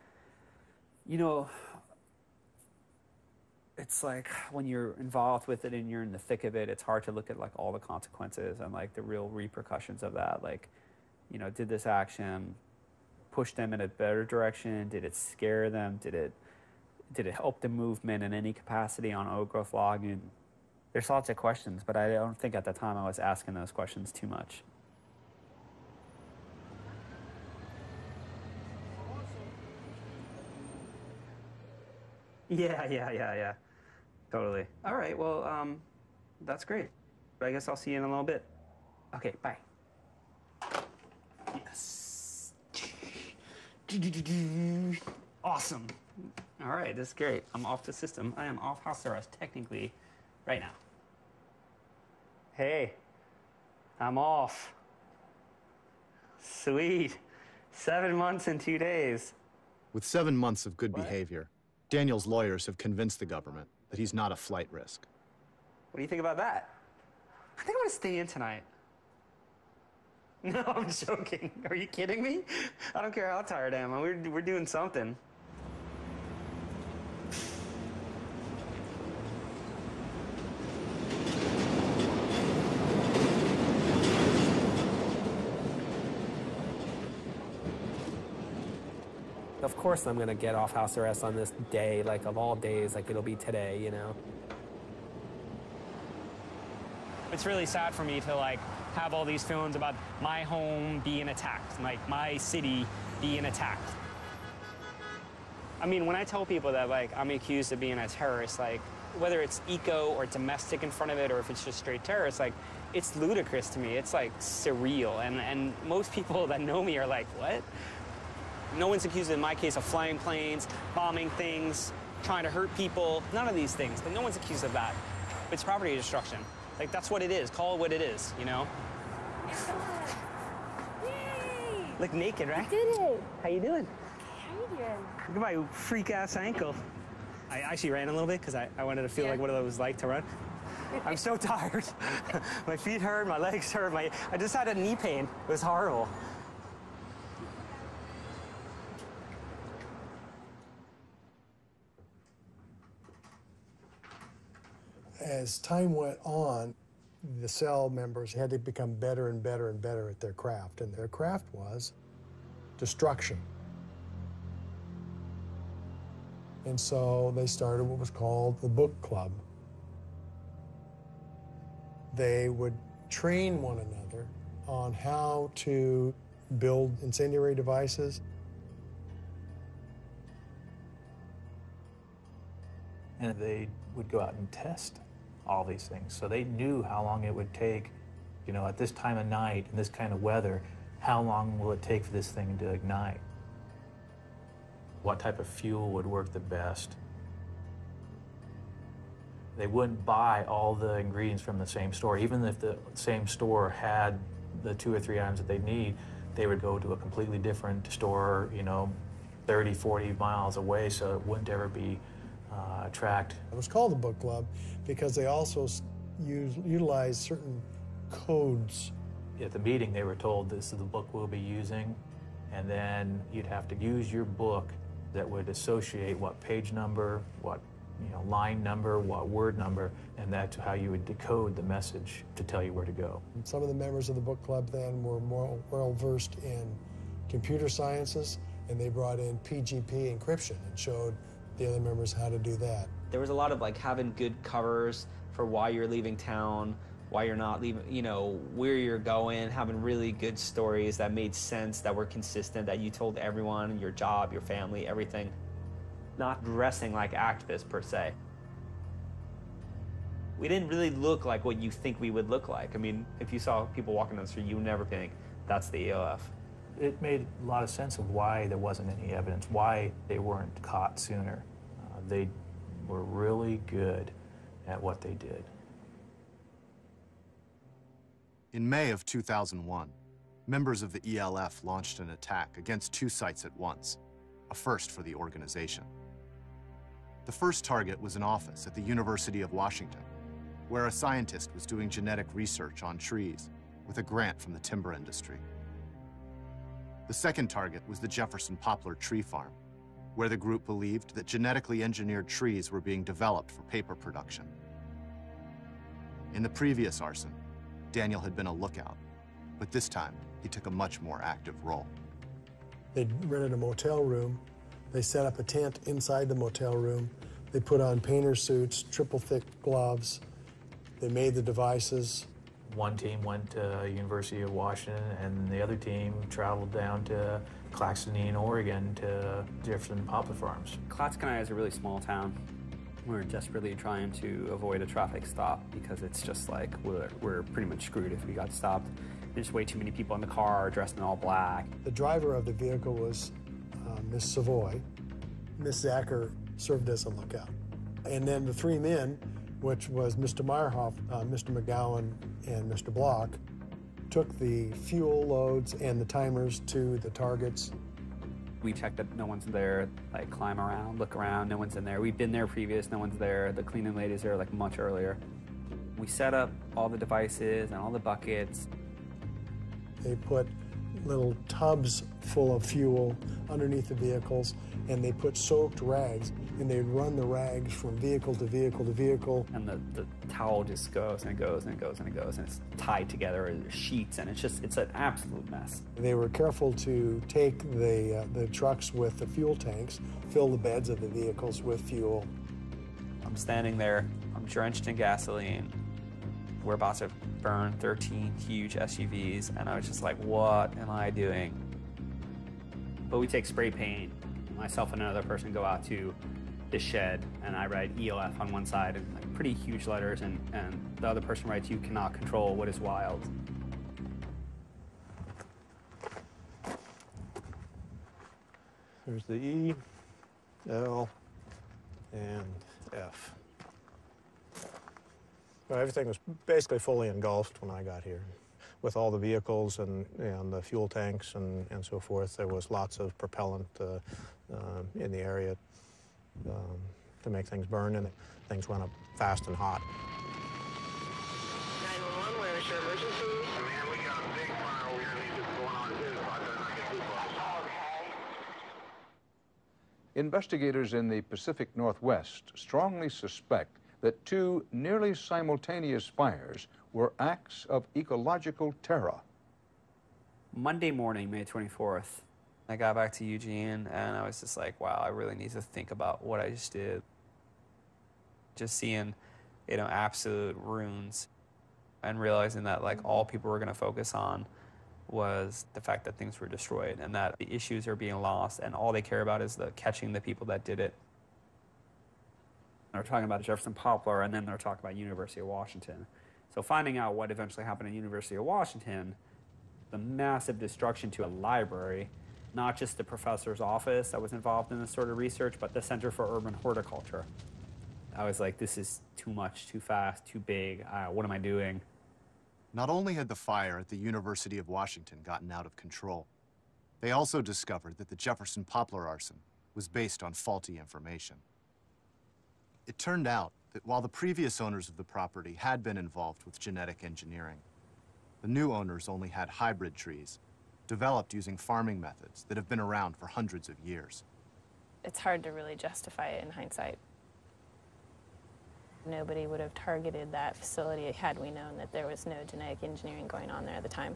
Speaker 11: It's like when you're involved with it and you're in the thick of it, it's hard to look at like all the consequences and like the real repercussions of that. Like, did this action push them in a better direction? Did it scare them? Did it help the movement in any capacity on old growth logging? There's lots of questions, but I don't think at the time I was asking those questions too much. Yeah. Totally. All right, well, that's great. I guess I'll see you in a little bit. Okay, bye. Yes. Awesome. All right, this is great. I'm off the system. I am off house arrest, technically, right now. Hey, I'm off. Sweet. 7 months and 2 days.
Speaker 6: With 7 months of good behavior, Daniel's lawyers have convinced the government that he's not a flight risk.
Speaker 11: What do you think about that? I think I'm gonna stay in tonight. No, I'm joking. Are you kidding me? I don't care how tired I am. We're doing something.
Speaker 3: Of course I'm gonna get off house arrest on this day, like of all days, like it'll be today,
Speaker 11: It's really sad for me to like have all these feelings about my home being attacked, like my city being attacked. I mean, when I tell people that like I'm accused of being a terrorist, like whether it's eco or domestic in front of it or if it's just straight terrorist, like it's ludicrous to me. It's like surreal, and most people that know me are like, what? No one's accused in my case of flying planes, bombing things, trying to hurt people, none of these things, but no one's accused of that. It's property destruction. Like, that's what it is. Call it what it is,
Speaker 15: Yay!
Speaker 11: Look naked, right?
Speaker 15: I did it.
Speaker 11: How you doing?
Speaker 15: How you doing?
Speaker 11: Look at my freak-ass ankle. I actually ran a little bit because I wanted to feel like what it was like to run. I'm so tired. My feet hurt, my legs hurt, I just had a knee pain. It was horrible.
Speaker 8: As time went on, the cell members had to become better and better and better at their craft, and their craft was destruction. And so they started what was called the book club. They would train one another on how to build incendiary devices.
Speaker 27: And they would go out and test all these things. So they knew how long it would take, at this time of night, in this kind of weather, how long will it take for this thing to ignite? What type of fuel would work the best? They wouldn't buy all the ingredients from the same store. Even if the same store had the 2 or 3 items that they need, they would go to a completely different store, 30, 40 miles away, so it wouldn't ever be tracked.
Speaker 8: It was called the book club because they also utilized certain codes.
Speaker 27: At the meeting, they were told this is the book we'll be using, and then you'd have to use your book that would associate what page number, what line number, what word number, and that's how you would decode the message to tell you where to go.
Speaker 8: Some of the members of the book club then were more well-versed in computer sciences, and they brought in PGP encryption and showed the other members how to do that.
Speaker 9: There was a lot of like having good covers for why you're leaving town, why you're not leaving, you know, where you're going, having really good stories that made sense, that were consistent, that you told everyone, your job, your family, everything. Not dressing like activists per se. We didn't really look like what you think we would look like. I mean, if you saw people walking down the street, you would never think, that's the ALF.
Speaker 27: It made a lot of sense of why there wasn't any evidence, why they weren't caught sooner. They were really good at what they did.
Speaker 6: In May of 2001, members of the ELF launched an attack against 2 sites at once, a first for the organization. The first target was an office at the University of Washington, where a scientist was doing genetic research on trees with a grant from the timber industry. The second target was the Jefferson Poplar Tree Farm, where the group believed that genetically engineered trees were being developed for paper production. In the previous arson, Daniel had been a lookout, but this time he took a much more active role.
Speaker 8: They rented a motel room. They set up a tent inside the motel room. They put on painter suits, triple thick gloves. They made the devices.
Speaker 27: One team went to University of Washington, and the other team traveled down to Claxonine, Oregon, to Jefferson Poplar Farms.
Speaker 11: Claxonine is a really small town. We're desperately trying to avoid a traffic stop because it's just like we're pretty much screwed if we got stopped. There's way too many people in the car dressed in all black.
Speaker 8: The driver of the vehicle was Miss Savoy. Miss Zacher served as a lookout. And then the 3 men, which was Mr. Meyerhoff, Mr. McGowan, and Mr. Block, took the fuel loads and the timers to the targets.
Speaker 11: We checked that no one's there, like climb around, look around, no one's in there. We've been there previous, no one's there. The cleaning lady's there like much earlier. We set up all the devices and all the buckets.
Speaker 8: They put little tubs full of fuel underneath the vehicles, and they put soaked rags, and they'd run the rags from vehicle to vehicle to vehicle.
Speaker 11: And the towel just goes and it goes and it goes and it goes, and it's tied together as sheets, and it's an absolute mess.
Speaker 8: They were careful to take the trucks with the fuel tanks, fill the beds of the vehicles with fuel.
Speaker 11: I'm standing there, I'm drenched in gasoline. We're about to burn 13 huge SUVs, and I was just like, what am I doing? But we take spray paint. Myself and another person go out to the shed, and I write ELF on one side in like pretty huge letters, and the other person writes, "You cannot control what is wild."
Speaker 27: There's the E, L, and F.
Speaker 5: Well, everything was basically fully engulfed when I got here. With all the vehicles and the fuel tanks and so forth, there was lots of propellant in the area to make things burn, and things went up fast and hot.
Speaker 26: 911, where is your emergency? Man, we got a big fire over here. This is going on too, so I better not get too close. Okay.
Speaker 7: Investigators in the Pacific Northwest strongly suspect that 2 nearly simultaneous fires were acts of ecological terror.
Speaker 11: Monday morning, May 24th, I got back to Eugene, and I was just like, wow, I really need to think about what I just did. Just seeing, you know, absolute ruins, and realizing that like all people were going to focus on was the fact that things were destroyed and that the issues are being lost, and all they care about is catching the people that did it. They're talking about Jefferson Poplar, and then they're talking about University of Washington. So finding out what eventually happened at University of Washington, the massive destruction to a library, not just the professor's office that was involved in this sort of research, but the Center for Urban Horticulture. I was like, this is too much, too fast, too big. What am I doing?
Speaker 6: Not only had the fire at the University of Washington gotten out of control, they also discovered that the Jefferson Poplar arson was based on faulty information. It turned out that while the previous owners of the property had been involved with genetic engineering, the new owners only had hybrid trees, developed using farming methods that have been around for hundreds of years.
Speaker 15: It's hard to really justify it in hindsight. Nobody would have targeted that facility had we known that there was no genetic engineering going on there at the time.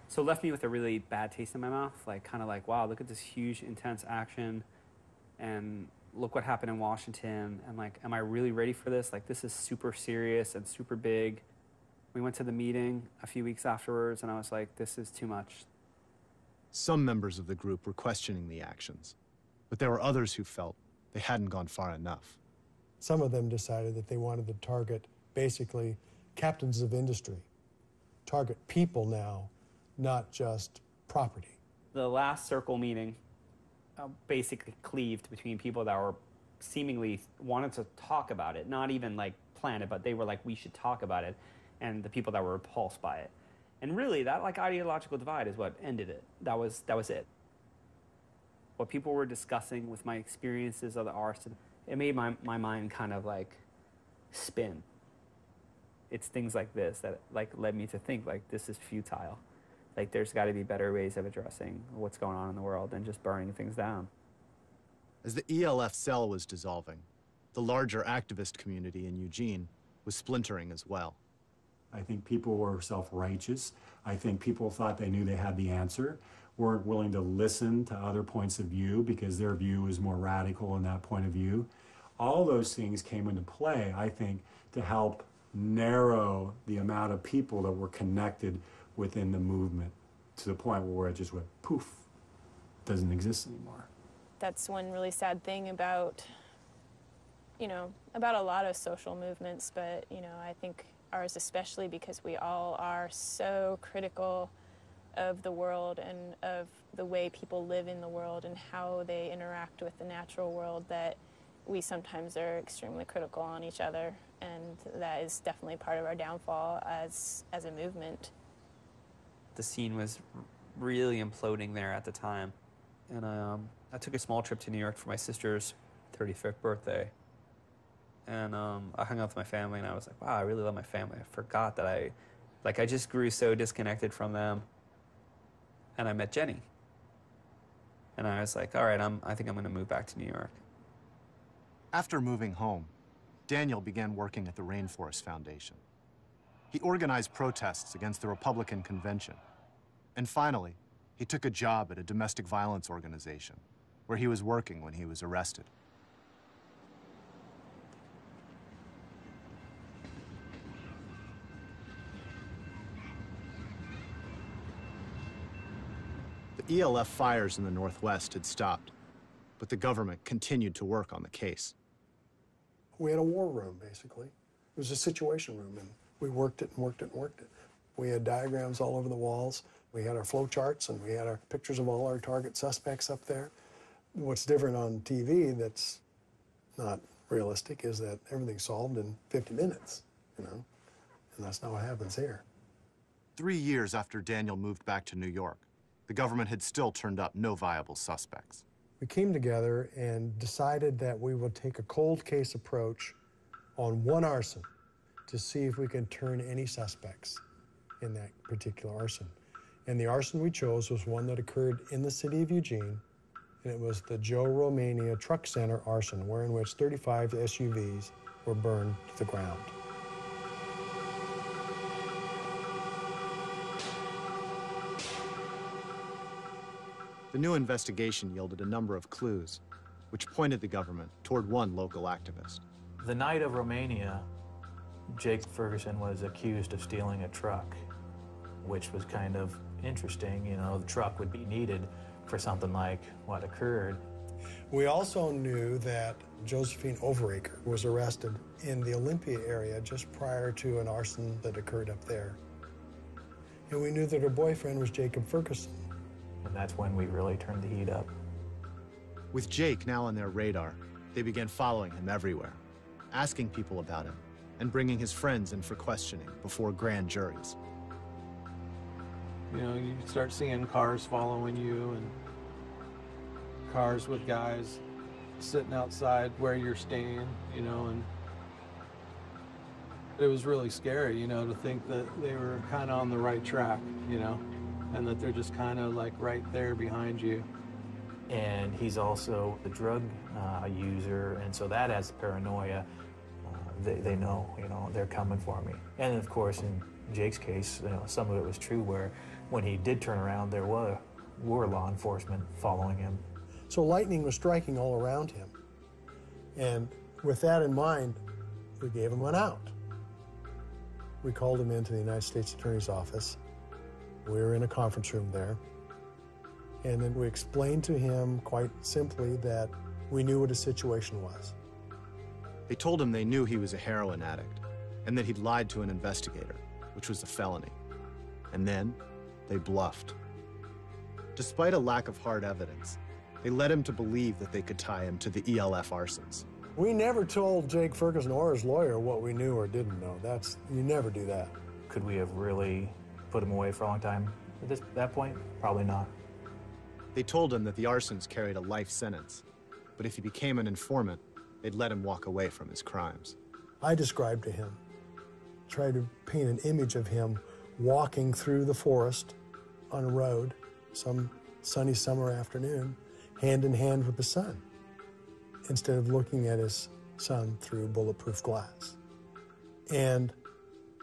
Speaker 11: So it left me with a really bad taste in my mouth, like kind of like, wow, look at this huge, intense action, and look what happened in Washington, and like, am I really ready for this? Like, this is super serious and super big. We went to the meeting a few weeks afterwards, and I was like, this is too much.
Speaker 6: Some members of the group were questioning the actions, but there were others who felt they hadn't gone far enough.
Speaker 8: Some of them decided that they wanted to target basically captains of industry, target people now, not just property.
Speaker 11: The last circle meeting basically cleaved between people that were seemingly wanted to talk about it, not even like plan it, but they were like, we should talk about it, and the people that were repulsed by it. And really, that like ideological divide is what ended it. That was it. What people were discussing with my experiences of the arson, it made my mind kind of like spin. It's things like this that like led me to think like this is futile. Like there's got to be better ways of addressing what's going on in the world than just burning things down.
Speaker 6: As the ELF cell was dissolving, the larger activist community in Eugene was splintering as well.
Speaker 14: I think people were self-righteous. I think people thought they knew they had the answer, weren't willing to listen to other points of view because their view was more radical in that point of view. All those things came into play, I think, to help narrow the amount of people that were connected within the movement to the point where it just went poof, doesn't exist anymore.
Speaker 15: That's one really sad thing about, about a lot of social movements, but, I think ours especially, because we all are so critical of the world and of the way people live in the world and how they interact with the natural world, that we sometimes are extremely critical on each other, and that is definitely part of our downfall as a movement.
Speaker 11: The scene was really imploding there at the time, and I took a small trip to New York for my sister's 35th birthday, and I hung out with my family, and I was like, wow, I really love my family. I forgot that I just grew so disconnected from them, and I met Jenny, and I was like, all right, I think I'm going to move back to New York.
Speaker 6: After moving home, Daniel began working at the Rainforest Foundation. He organized protests against the Republican convention. And finally, he took a job at a domestic violence organization where he was working when he was arrested. The ELF fires in the Northwest had stopped, but the government continued to work on the case.
Speaker 8: We had a war room, basically. It was a situation room, and we worked it and worked it and worked it. We had diagrams all over the walls. We had our flow charts, and we had our pictures of all our target suspects up there. What's different on TV that's not realistic is that everything's solved in 50 minutes, and that's not what happens here.
Speaker 6: 3 years after Daniel moved back to New York, the government had still turned up no viable suspects.
Speaker 8: We came together and decided that we would take a cold case approach on one arson to see if we can turn any suspects in that particular arson. And the arson we chose was one that occurred in the city of Eugene, and it was the Joe Romania Truck Center arson, wherein which 35 SUVs were burned to the ground.
Speaker 6: The new investigation yielded a number of clues, which pointed the government toward one local activist.
Speaker 27: The night of Romania, Jake Ferguson was accused of stealing a truck, which was kind of interesting. The truck would be needed for something like what occurred.
Speaker 8: We also knew that Josephine Overacre was arrested in the Olympia area just prior to an arson that occurred up there. And we knew that her boyfriend was Jacob Ferguson.
Speaker 27: And that's when we really turned the heat up.
Speaker 6: With Jake now on their radar, they began following him everywhere, asking people about him, and bringing his friends in for questioning before grand juries.
Speaker 4: You start seeing cars following you and cars with guys sitting outside where you're staying, and it was really scary, to think that they were kind of on the right track, and that they're just kind of like right there behind you.
Speaker 27: And he's also a drug user, and so that adds paranoia. They know, they're coming for me. And of course, in Jake's case, some of it was true where when he did turn around, there were law enforcement following him.
Speaker 8: So lightning was striking all around him. And with that in mind, we gave him an out. We called him into the United States Attorney's office. We were in a conference room there. And then we explained to him quite simply that we knew what his situation was.
Speaker 6: They told him they knew he was a heroin addict and that he'd lied to an investigator, which was a felony. And then they bluffed. Despite a lack of hard evidence, they led him to believe that they could tie him to the ELF arsons.
Speaker 8: We never told Jake Ferguson or his lawyer what we knew or didn't know. You never do that.
Speaker 27: Could we have really put him away for a long time at that point? Probably not.
Speaker 6: They told him that the arsons carried a life sentence, but if he became an informant, they'd let him walk away from his crimes.
Speaker 8: I described to him, tried to paint an image of him walking through the forest on a road some sunny summer afternoon, hand in hand with the sun, instead of looking at his son through bulletproof glass. And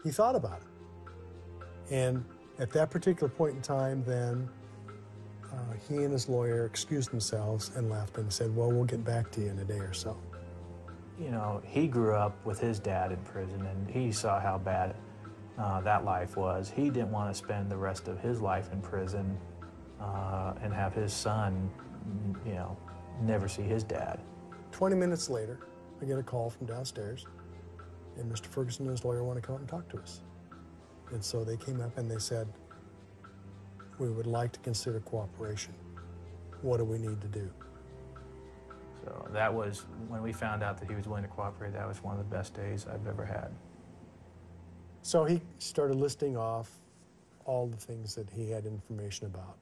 Speaker 8: he thought about it. And at that particular point in time, then, he and his lawyer excused themselves and left and said, well, we'll get back to you in a day or so.
Speaker 27: You know, he grew up with his dad in prison, and he saw how bad that life was. He didn't want to spend the rest of his life in prison and have his son, you know, never see his dad.
Speaker 8: 20 minutes later, I get a call from downstairs, and Mr. Ferguson and his lawyer want to come out and talk to us. And so they came up and they said, we would like to consider cooperation. What do we need to do?
Speaker 27: So that was, when we found out that he was willing to cooperate, that was one of the best days I've ever had.
Speaker 8: So he started listing off all the things that he had information about.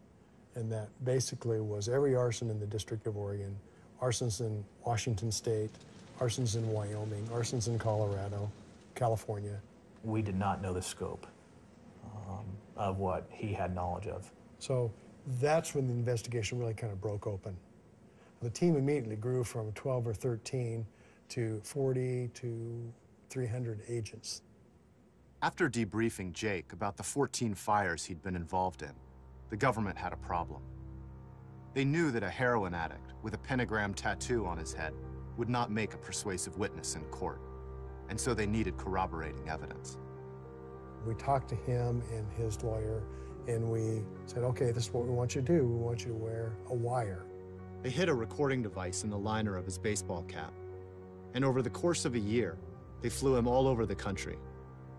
Speaker 8: And that basically was every arson in the District of Oregon, arsons in Washington State, arsons in Wyoming, arsons in Colorado, California.
Speaker 27: We did not know the scope of what he had knowledge of.
Speaker 8: So that's when the investigation really kind of broke open. The team immediately grew from 12 or 13 to 40 to 300 agents.
Speaker 6: After debriefing Jake about the 14 fires he'd been involved in, the government had a problem. They knew that a heroin addict with a pentagram tattoo on his head would not make a persuasive witness in court, and so they needed corroborating evidence.
Speaker 8: We talked to him and his lawyer, and we said, okay, this is what we want you to do. We want you to wear a wire.
Speaker 6: They hid a recording device in the liner of his baseball cap, and over the course of a year, they flew him all over the country,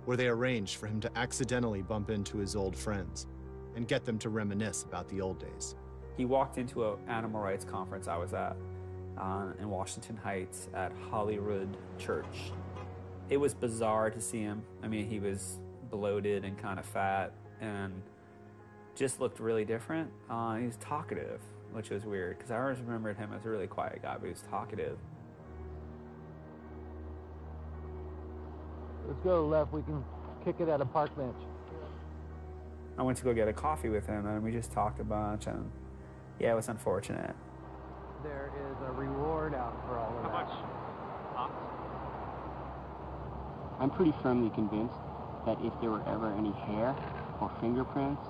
Speaker 6: where they arranged for him to accidentally bump into his old friends and get them to reminisce about the old days.
Speaker 11: He walked into an animal rights conference I was at in Washington Heights at Holyrood Church. It was bizarre to see him. I mean, he was bloated and kind of fat and just looked really different. He was talkative, which was weird because I always remembered him as a really quiet guy, but he was talkative.
Speaker 2: Let's go left. We can kick it at a park bench.
Speaker 11: I went to go get a coffee with him, and we just talked a bunch, and yeah, it was unfortunate.
Speaker 2: There is a reward out for all of that.
Speaker 12: How much?
Speaker 17: I'm pretty firmly convinced that if there were ever any hair or fingerprints,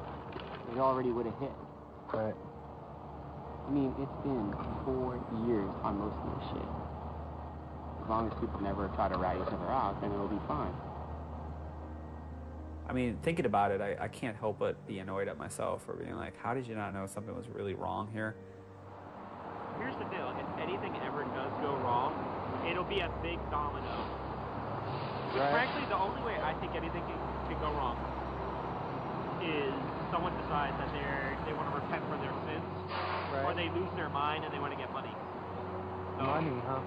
Speaker 17: it already would have hit.
Speaker 2: Right.
Speaker 17: I mean, it's been 4 years on most of this shit. As long as people never try to rat each other out, then it'll be fine.
Speaker 11: I mean, thinking about it, I can't help but be annoyed at myself for being like, how did you not know something was really wrong here?
Speaker 12: Here's the deal. If anything ever does go wrong, it'll be a big domino. But frankly, the only way I think anything can go wrong is someone decides that they want to repent for their sins, or they lose their mind and they want to get money. So,
Speaker 2: money, huh?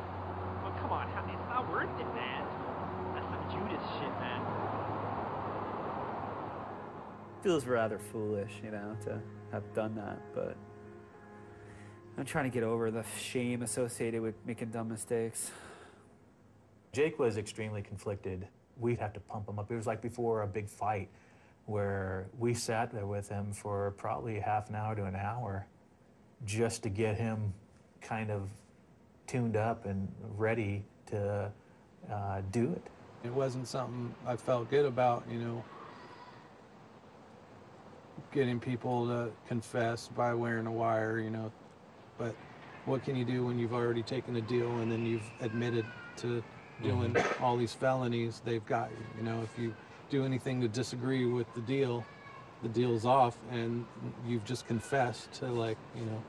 Speaker 12: Well, come on. It's not worth it, man. That's some Judas shit, man.
Speaker 11: Feels rather foolish, you know, to have done that, but I'm trying to get over the shame associated with making dumb mistakes.
Speaker 27: Jake was extremely conflicted. We'd have to pump him up. It was like before a big fight where we sat there with him for probably half an hour to an hour just to get him kind of tuned up and ready to do it.
Speaker 4: It wasn't something I felt good about, you know, getting people to confess by wearing a wire, you know, but what can you do when you've already taken a deal and then you've admitted to doing all these felonies? They've got you. You know, if you do anything to disagree with the deal's off, and you've just confessed to, like, you know,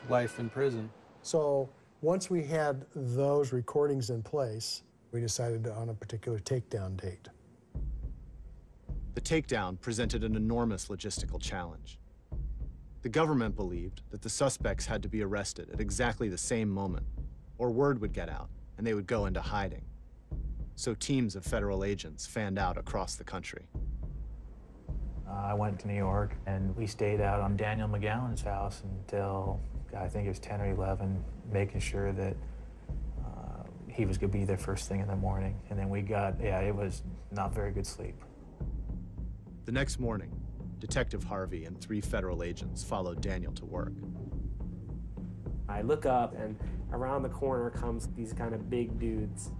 Speaker 4: life in prison.
Speaker 8: So once we had those recordings in place, we decided on a particular takedown date.
Speaker 6: The takedown presented an enormous logistical challenge. The government believed that the suspects had to be arrested at exactly the same moment, or word would get out and they would go into hiding. So teams of federal agents fanned out across the country.
Speaker 27: I went to New York, and we stayed out on Daniel McGowan's house until, I think it was 10 or 11, making sure that he was going to be there first thing in the morning. And then we got, it was not very good sleep.
Speaker 6: The next morning, Detective Harvey and 3 federal agents followed Daniel to work.
Speaker 9: I look up, and around the corner comes these kind of big dudes.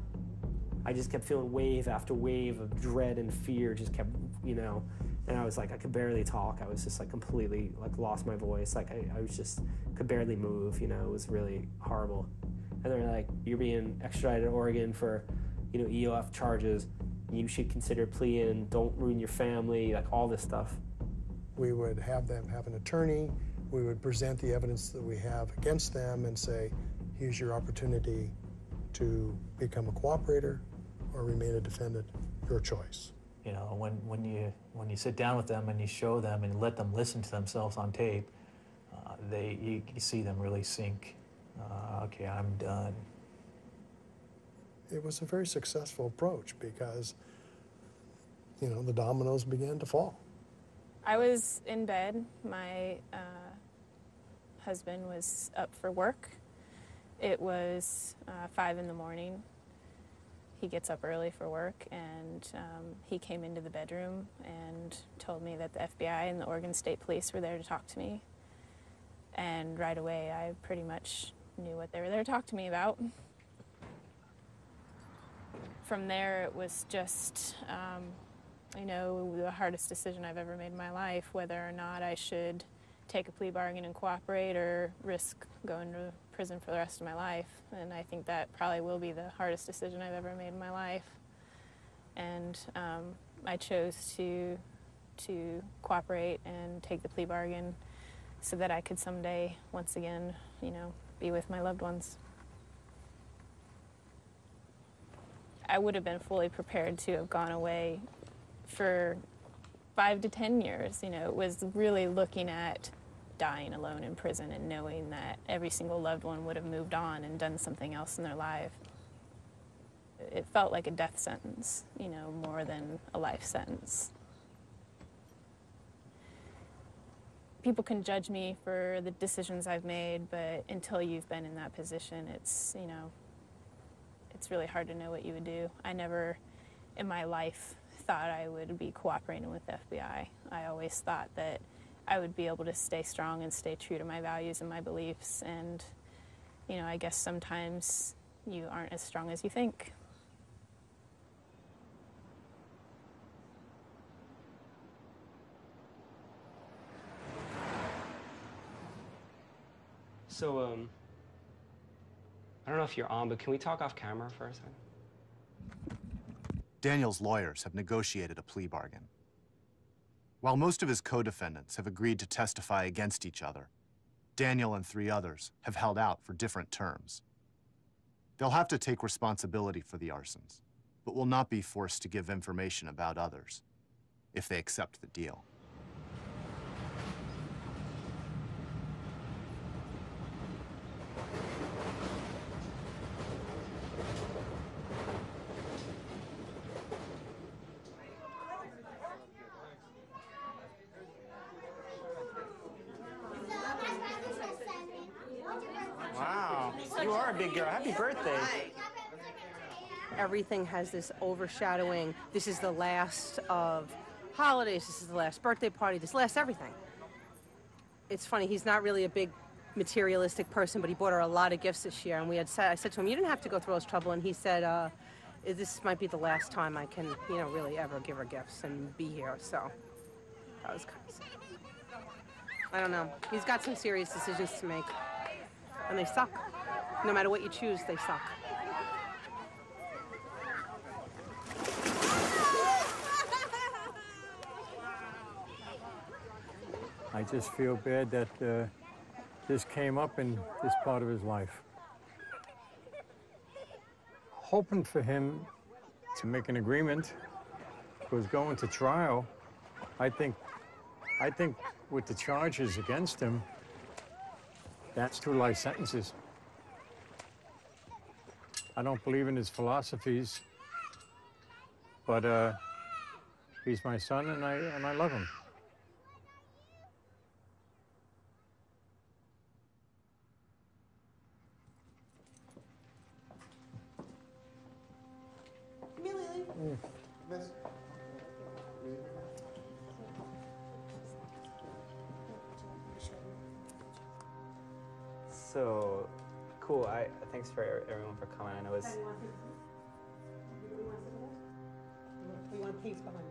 Speaker 9: I just kept feeling wave after wave of dread and fear, just kept, you know, and I was like, I could barely talk. I was just like completely, like, lost my voice. Like I was just, could barely move, you know, it was really horrible. And they're like, you're being extradited to Oregon for, you know, EOF charges. You should consider pleading, don't ruin your family, like all this stuff.
Speaker 8: We would have them have an attorney. We would present the evidence that we have against them and say, here's your opportunity to become a cooperator or remain a defendant, your choice.
Speaker 27: You know, when you sit down with them and you show them and let them listen to themselves on tape, you see them really sink. Okay, I'm done.
Speaker 8: It was a very successful approach because, you know, the dominoes began to fall.
Speaker 15: I was in bed. My husband was up for work. It was 5 in the morning. He gets up early for work, and he came into the bedroom and told me that the FBI and the Oregon State Police were there to talk to me. And right away, I pretty much knew what they were there to talk to me about. From there, it was just, you know, the hardest decision I've ever made in my life, whether or not I should take a plea bargain and cooperate or risk going to prison for the rest of my life. And I think that probably will be the hardest decision I've ever made in my life. And I chose to cooperate and take the plea bargain so that I could someday, once again, you know, be with my loved ones. I would have been fully prepared to have gone away for 5 to 10 years. You know, it was really looking at dying alone in prison and knowing that every single loved one would have moved on and done something else in their life. It felt like a death sentence, you know, more than a life sentence. People can judge me for the decisions I've made, but until you've been in that position, it's, you know, it's really hard to know what you would do. I never in my life thought I would be cooperating with the FBI. I always thought that I would be able to stay strong and stay true to my values and my beliefs. And, you know, I guess sometimes you aren't as strong as you think.
Speaker 11: So, I don't know if you're on, but can we talk off camera for a second?
Speaker 6: Daniel's lawyers have negotiated a plea bargain. While most of his co-defendants have agreed to testify against each other, Daniel and 3 others have held out for different terms. They'll have to take responsibility for the arsons, but will not be forced to give information about others if they accept the deal.
Speaker 18: Wow, you are a big girl. Happy birthday.
Speaker 19: Everything has this overshadowing. This is the last of holidays. This is the last birthday party. This last everything. It's funny, he's not really a big materialistic person, but he bought her a lot of gifts this year. And I said to him, you didn't have to go through all this trouble. And he said, this might be the last time I can, you know, really ever give her gifts and be here. So that was kind of sad. I don't know. He's got some serious decisions to make. and they suck. No matter what you choose, they suck.
Speaker 10: I just feel bad that this came up in this part of his life. Hoping for him to make an agreement, was going to trial. I think with the charges against him, that's 2 life sentences. I don't believe in his philosophies, but he's my son, and I love him.
Speaker 11: So, cool. Thanks for everyone for coming. I know it's.
Speaker 19: We want a pace behind us.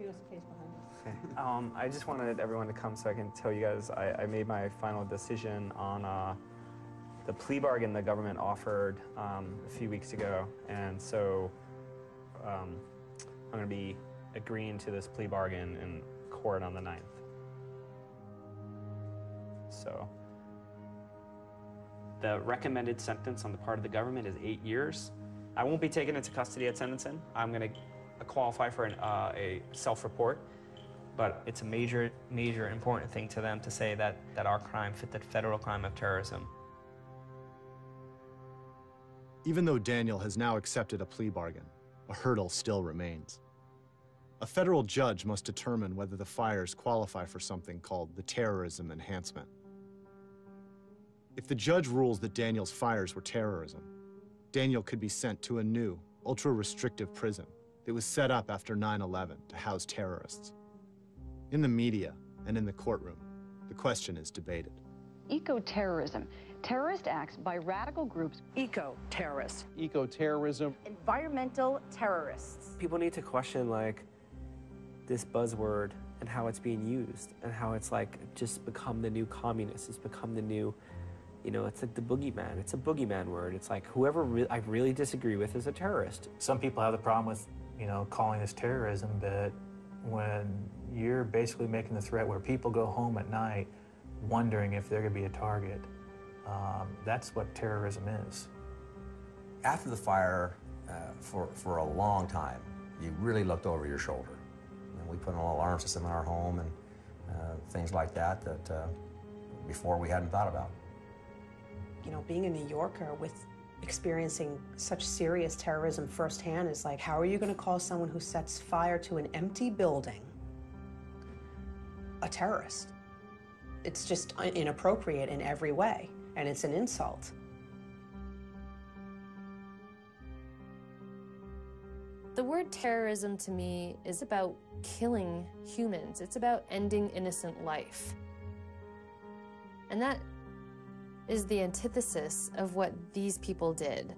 Speaker 19: We want some pace behind us.
Speaker 11: Okay. I just wanted everyone to come so I can tell you guys I made my final decision on the plea bargain the government offered a few weeks ago, and so I'm going to be agreeing to this plea bargain in court on the 9th. So the recommended sentence on the part of the government is 8 years. I won't be taken into custody at sentencing. I'm going to qualify for a self-report, but it's a major important thing to them to say that our crime fit the federal crime of terrorism.
Speaker 6: Even though Daniel has now accepted a plea bargain, a hurdle still remains. A federal judge must determine whether the fires qualify for something called the terrorism enhancement. If the judge rules that Daniel's fires were terrorism, Daniel could be sent to a new, ultra-restrictive prison that was set up after 9/11 to house terrorists. In the media and in the courtroom, the question is debated.
Speaker 20: Eco-terrorism, terrorist acts by radical groups. Eco-terrorists.
Speaker 21: Eco-terrorism.
Speaker 20: Environmental terrorists.
Speaker 3: People need to question, like, this buzzword and how it's being used and how it's, like, just become the new communist. It's become the new, you know, it's like the boogeyman. It's a boogeyman word. It's like whoever I really disagree with is a terrorist.
Speaker 27: Some people have the problem with, you know, calling this terrorism, but when you're basically making the threat where people go home at night wondering if they're going to be a target, that's what terrorism is.
Speaker 16: After the fire, for a long time, you really looked over your shoulder. And we put an alarm system in our home and things like that before we hadn't thought about.
Speaker 22: You know, being a New Yorker with experiencing such serious terrorism firsthand is like, how are you going to call someone who sets fire to an empty building a terrorist? It's just inappropriate in every way, and it's an insult.
Speaker 15: The word terrorism to me is about killing humans. It's about ending innocent life. And that is the antithesis of what these people did.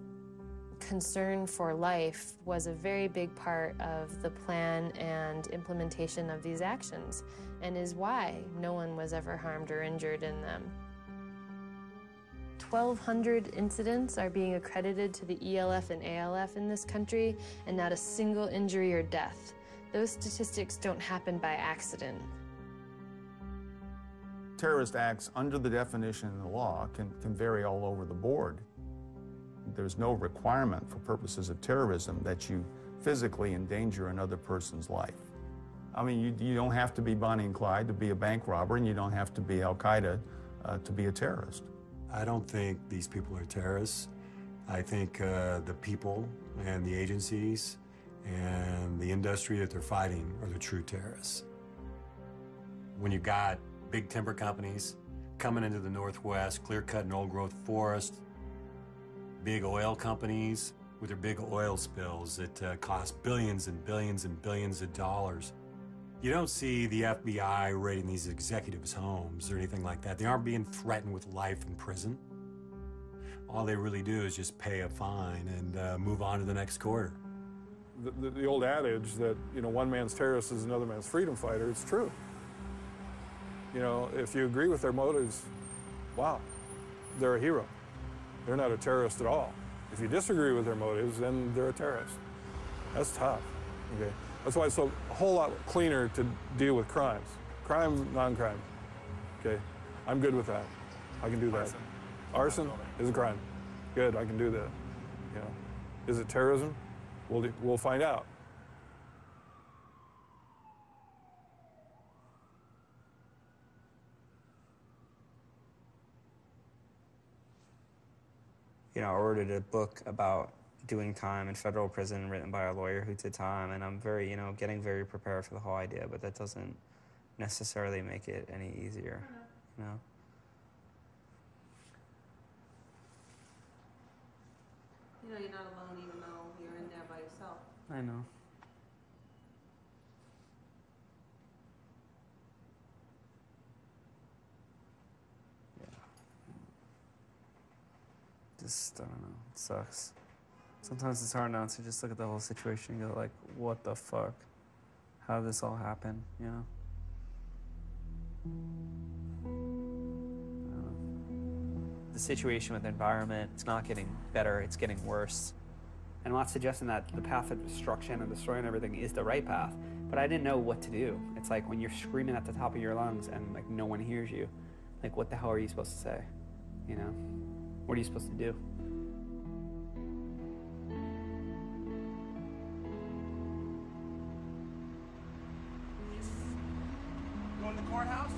Speaker 15: Concern for life was a very big part of the plan and implementation of these actions, and is why no one was ever harmed or injured in them. 1,200 incidents are being accredited to the ELF and ALF in this country, and not a single injury or death. Those statistics don't happen by accident.
Speaker 23: Terrorist acts under the definition in the law can vary all over the board. There's no requirement for purposes of terrorism that you physically endanger another person's life. I mean, you don't have to be Bonnie and Clyde to be a bank robber, and you don't have to be Al-Qaeda to be a terrorist.
Speaker 14: I don't think these people are terrorists. I think the people and the agencies and the industry that they're fighting are the true terrorists. When you got big timber companies coming into the Northwest, clear-cutting old-growth forest, big oil companies with their big oil spills that cost billions and billions and billions of dollars. You don't see the FBI raiding these executives' homes or anything like that. They aren't being threatened with life in prison. All they really do is just pay a fine and move on to the next quarter.
Speaker 24: The old adage that, you know, one man's terrorist is another man's freedom fighter, it's true. You know, if you agree with their motives, wow. they're a hero. They're not a terrorist at all. If you disagree with their motives, then they're a terrorist. That's tough, okay? That's why it's a whole lot cleaner to deal with crimes. Crime, non-crime, okay? I'm good with that. I can do that. Arson is a crime. Good, I can do that. You know, is it terrorism? We'll find out.
Speaker 11: You know, I ordered a book about doing time in federal prison written by a lawyer who did time, and I'm very, you know, getting very prepared for the whole idea, but that doesn't necessarily make it any easier, you know?
Speaker 19: You know, you're not alone even though you're in there by yourself.
Speaker 11: I know. Just, I don't know, it sucks. Sometimes it's hard not to just look at the whole situation and go like, what the fuck? How did this all happen, you know?
Speaker 9: The situation with the environment, it's not getting better, it's getting worse. And I'm not suggesting that the path of destruction and destroying everything is the right path, but I didn't know what to do. It's like when you're screaming at the top of your lungs and like no one hears you, like what the hell are you supposed to say, you know? What are you supposed to do?
Speaker 18: Going to the courthouse?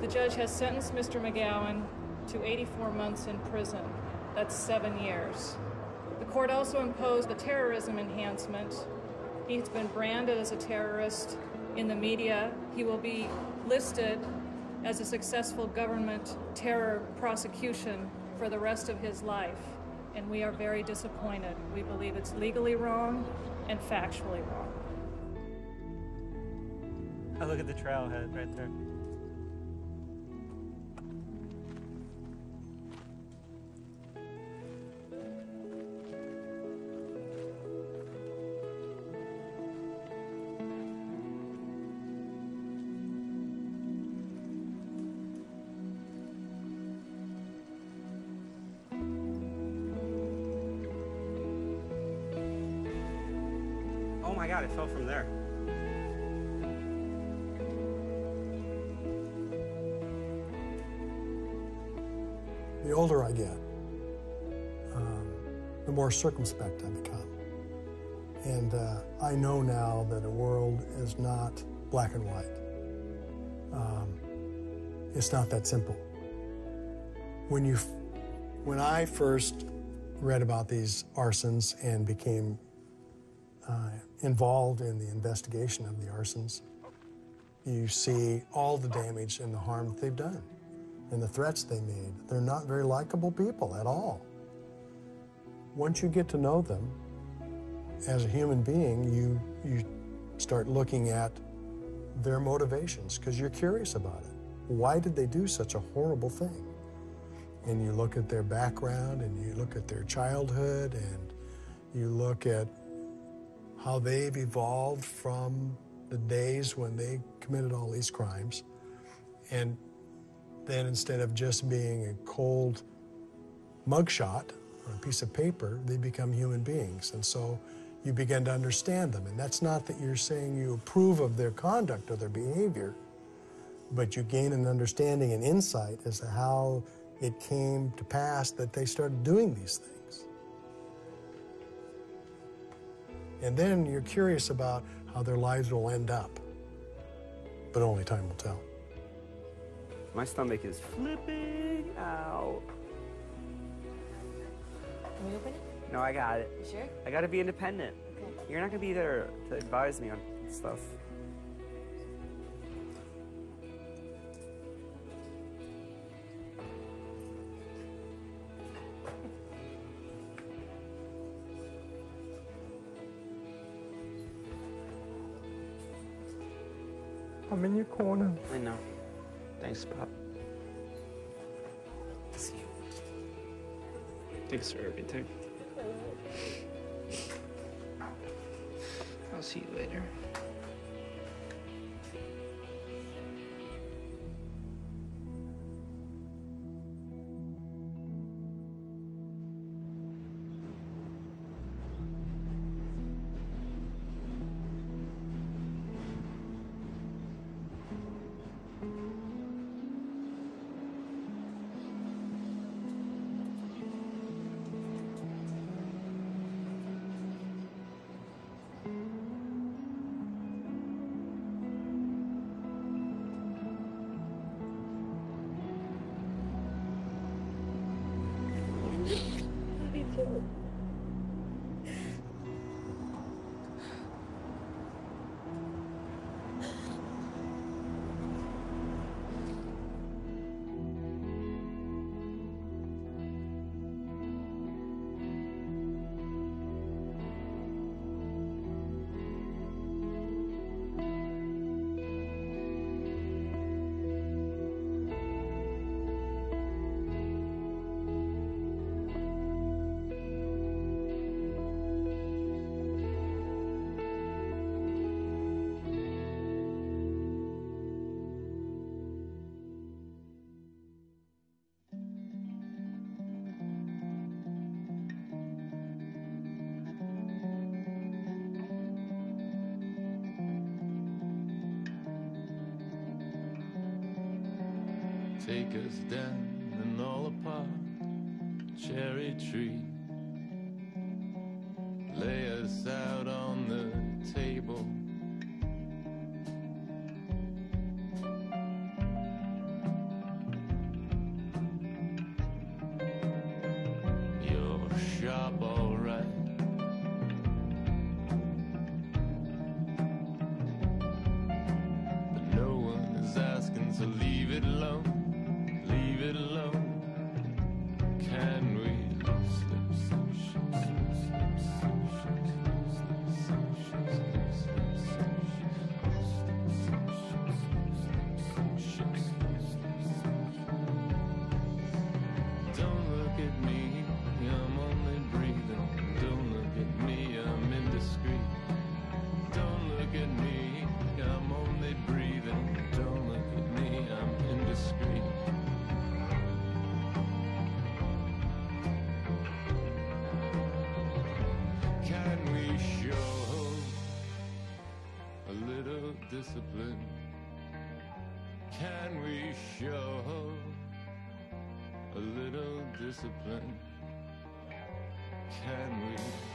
Speaker 1: The judge has sentenced Mr. McGowan to 84 months in prison. That's 7 years. The court also imposed the terrorism enhancement. He's been branded as a terrorist in the media. He will be listed as a successful government terror prosecution for the rest of his life. And we are very disappointed. We believe it's legally wrong and factually wrong.
Speaker 11: Oh, look at the trailhead right there.
Speaker 18: Oh my God, it fell from there.
Speaker 8: The older I get, the more circumspect I become. And I know now that the world is not black and white. It's not that simple. When I first read about these arsons and became involved in the investigation of the arsons, you see all the damage and the harm that they've done and the threats they made. They're not very likable people at all. Once you get to know them as a human being, you start looking at their motivations because you're curious about it. Why did they do such a horrible thing? And you look at their background and you look at their childhood and you look at how they've evolved from the days when they committed all these crimes. And then instead of just being a cold mugshot or a piece of paper, they become human beings. And so you begin to understand them. And that's not that you're saying you approve of their conduct or their behavior, but you gain an understanding and insight as to how it came to pass that they started doing these things. And then you're curious about how their lives will end up, but only time will tell.
Speaker 11: My stomach is flipping out.
Speaker 22: Can we open it?
Speaker 11: No, I got it.
Speaker 22: You sure?
Speaker 11: I got to be independent.
Speaker 22: Okay.
Speaker 11: You're not going to be there to advise me on stuff.
Speaker 10: I'm in your corner.
Speaker 11: I know. Thanks, Pop. See you. Thanks for everything. I'll see you later.
Speaker 5: Take us down an all apart cherry tree. Lay us out on the table. You're sharp, all right. But no one is asking, so leave it alone. Leave it alone. Can we Don't look at me, I'm only breathing. Don't look at me, I'm indiscreet. Don't look at me, I'm only breathing. Don't look at me, I'm indiscreet. Can we show a little discipline? Can we show a little discipline? Can we?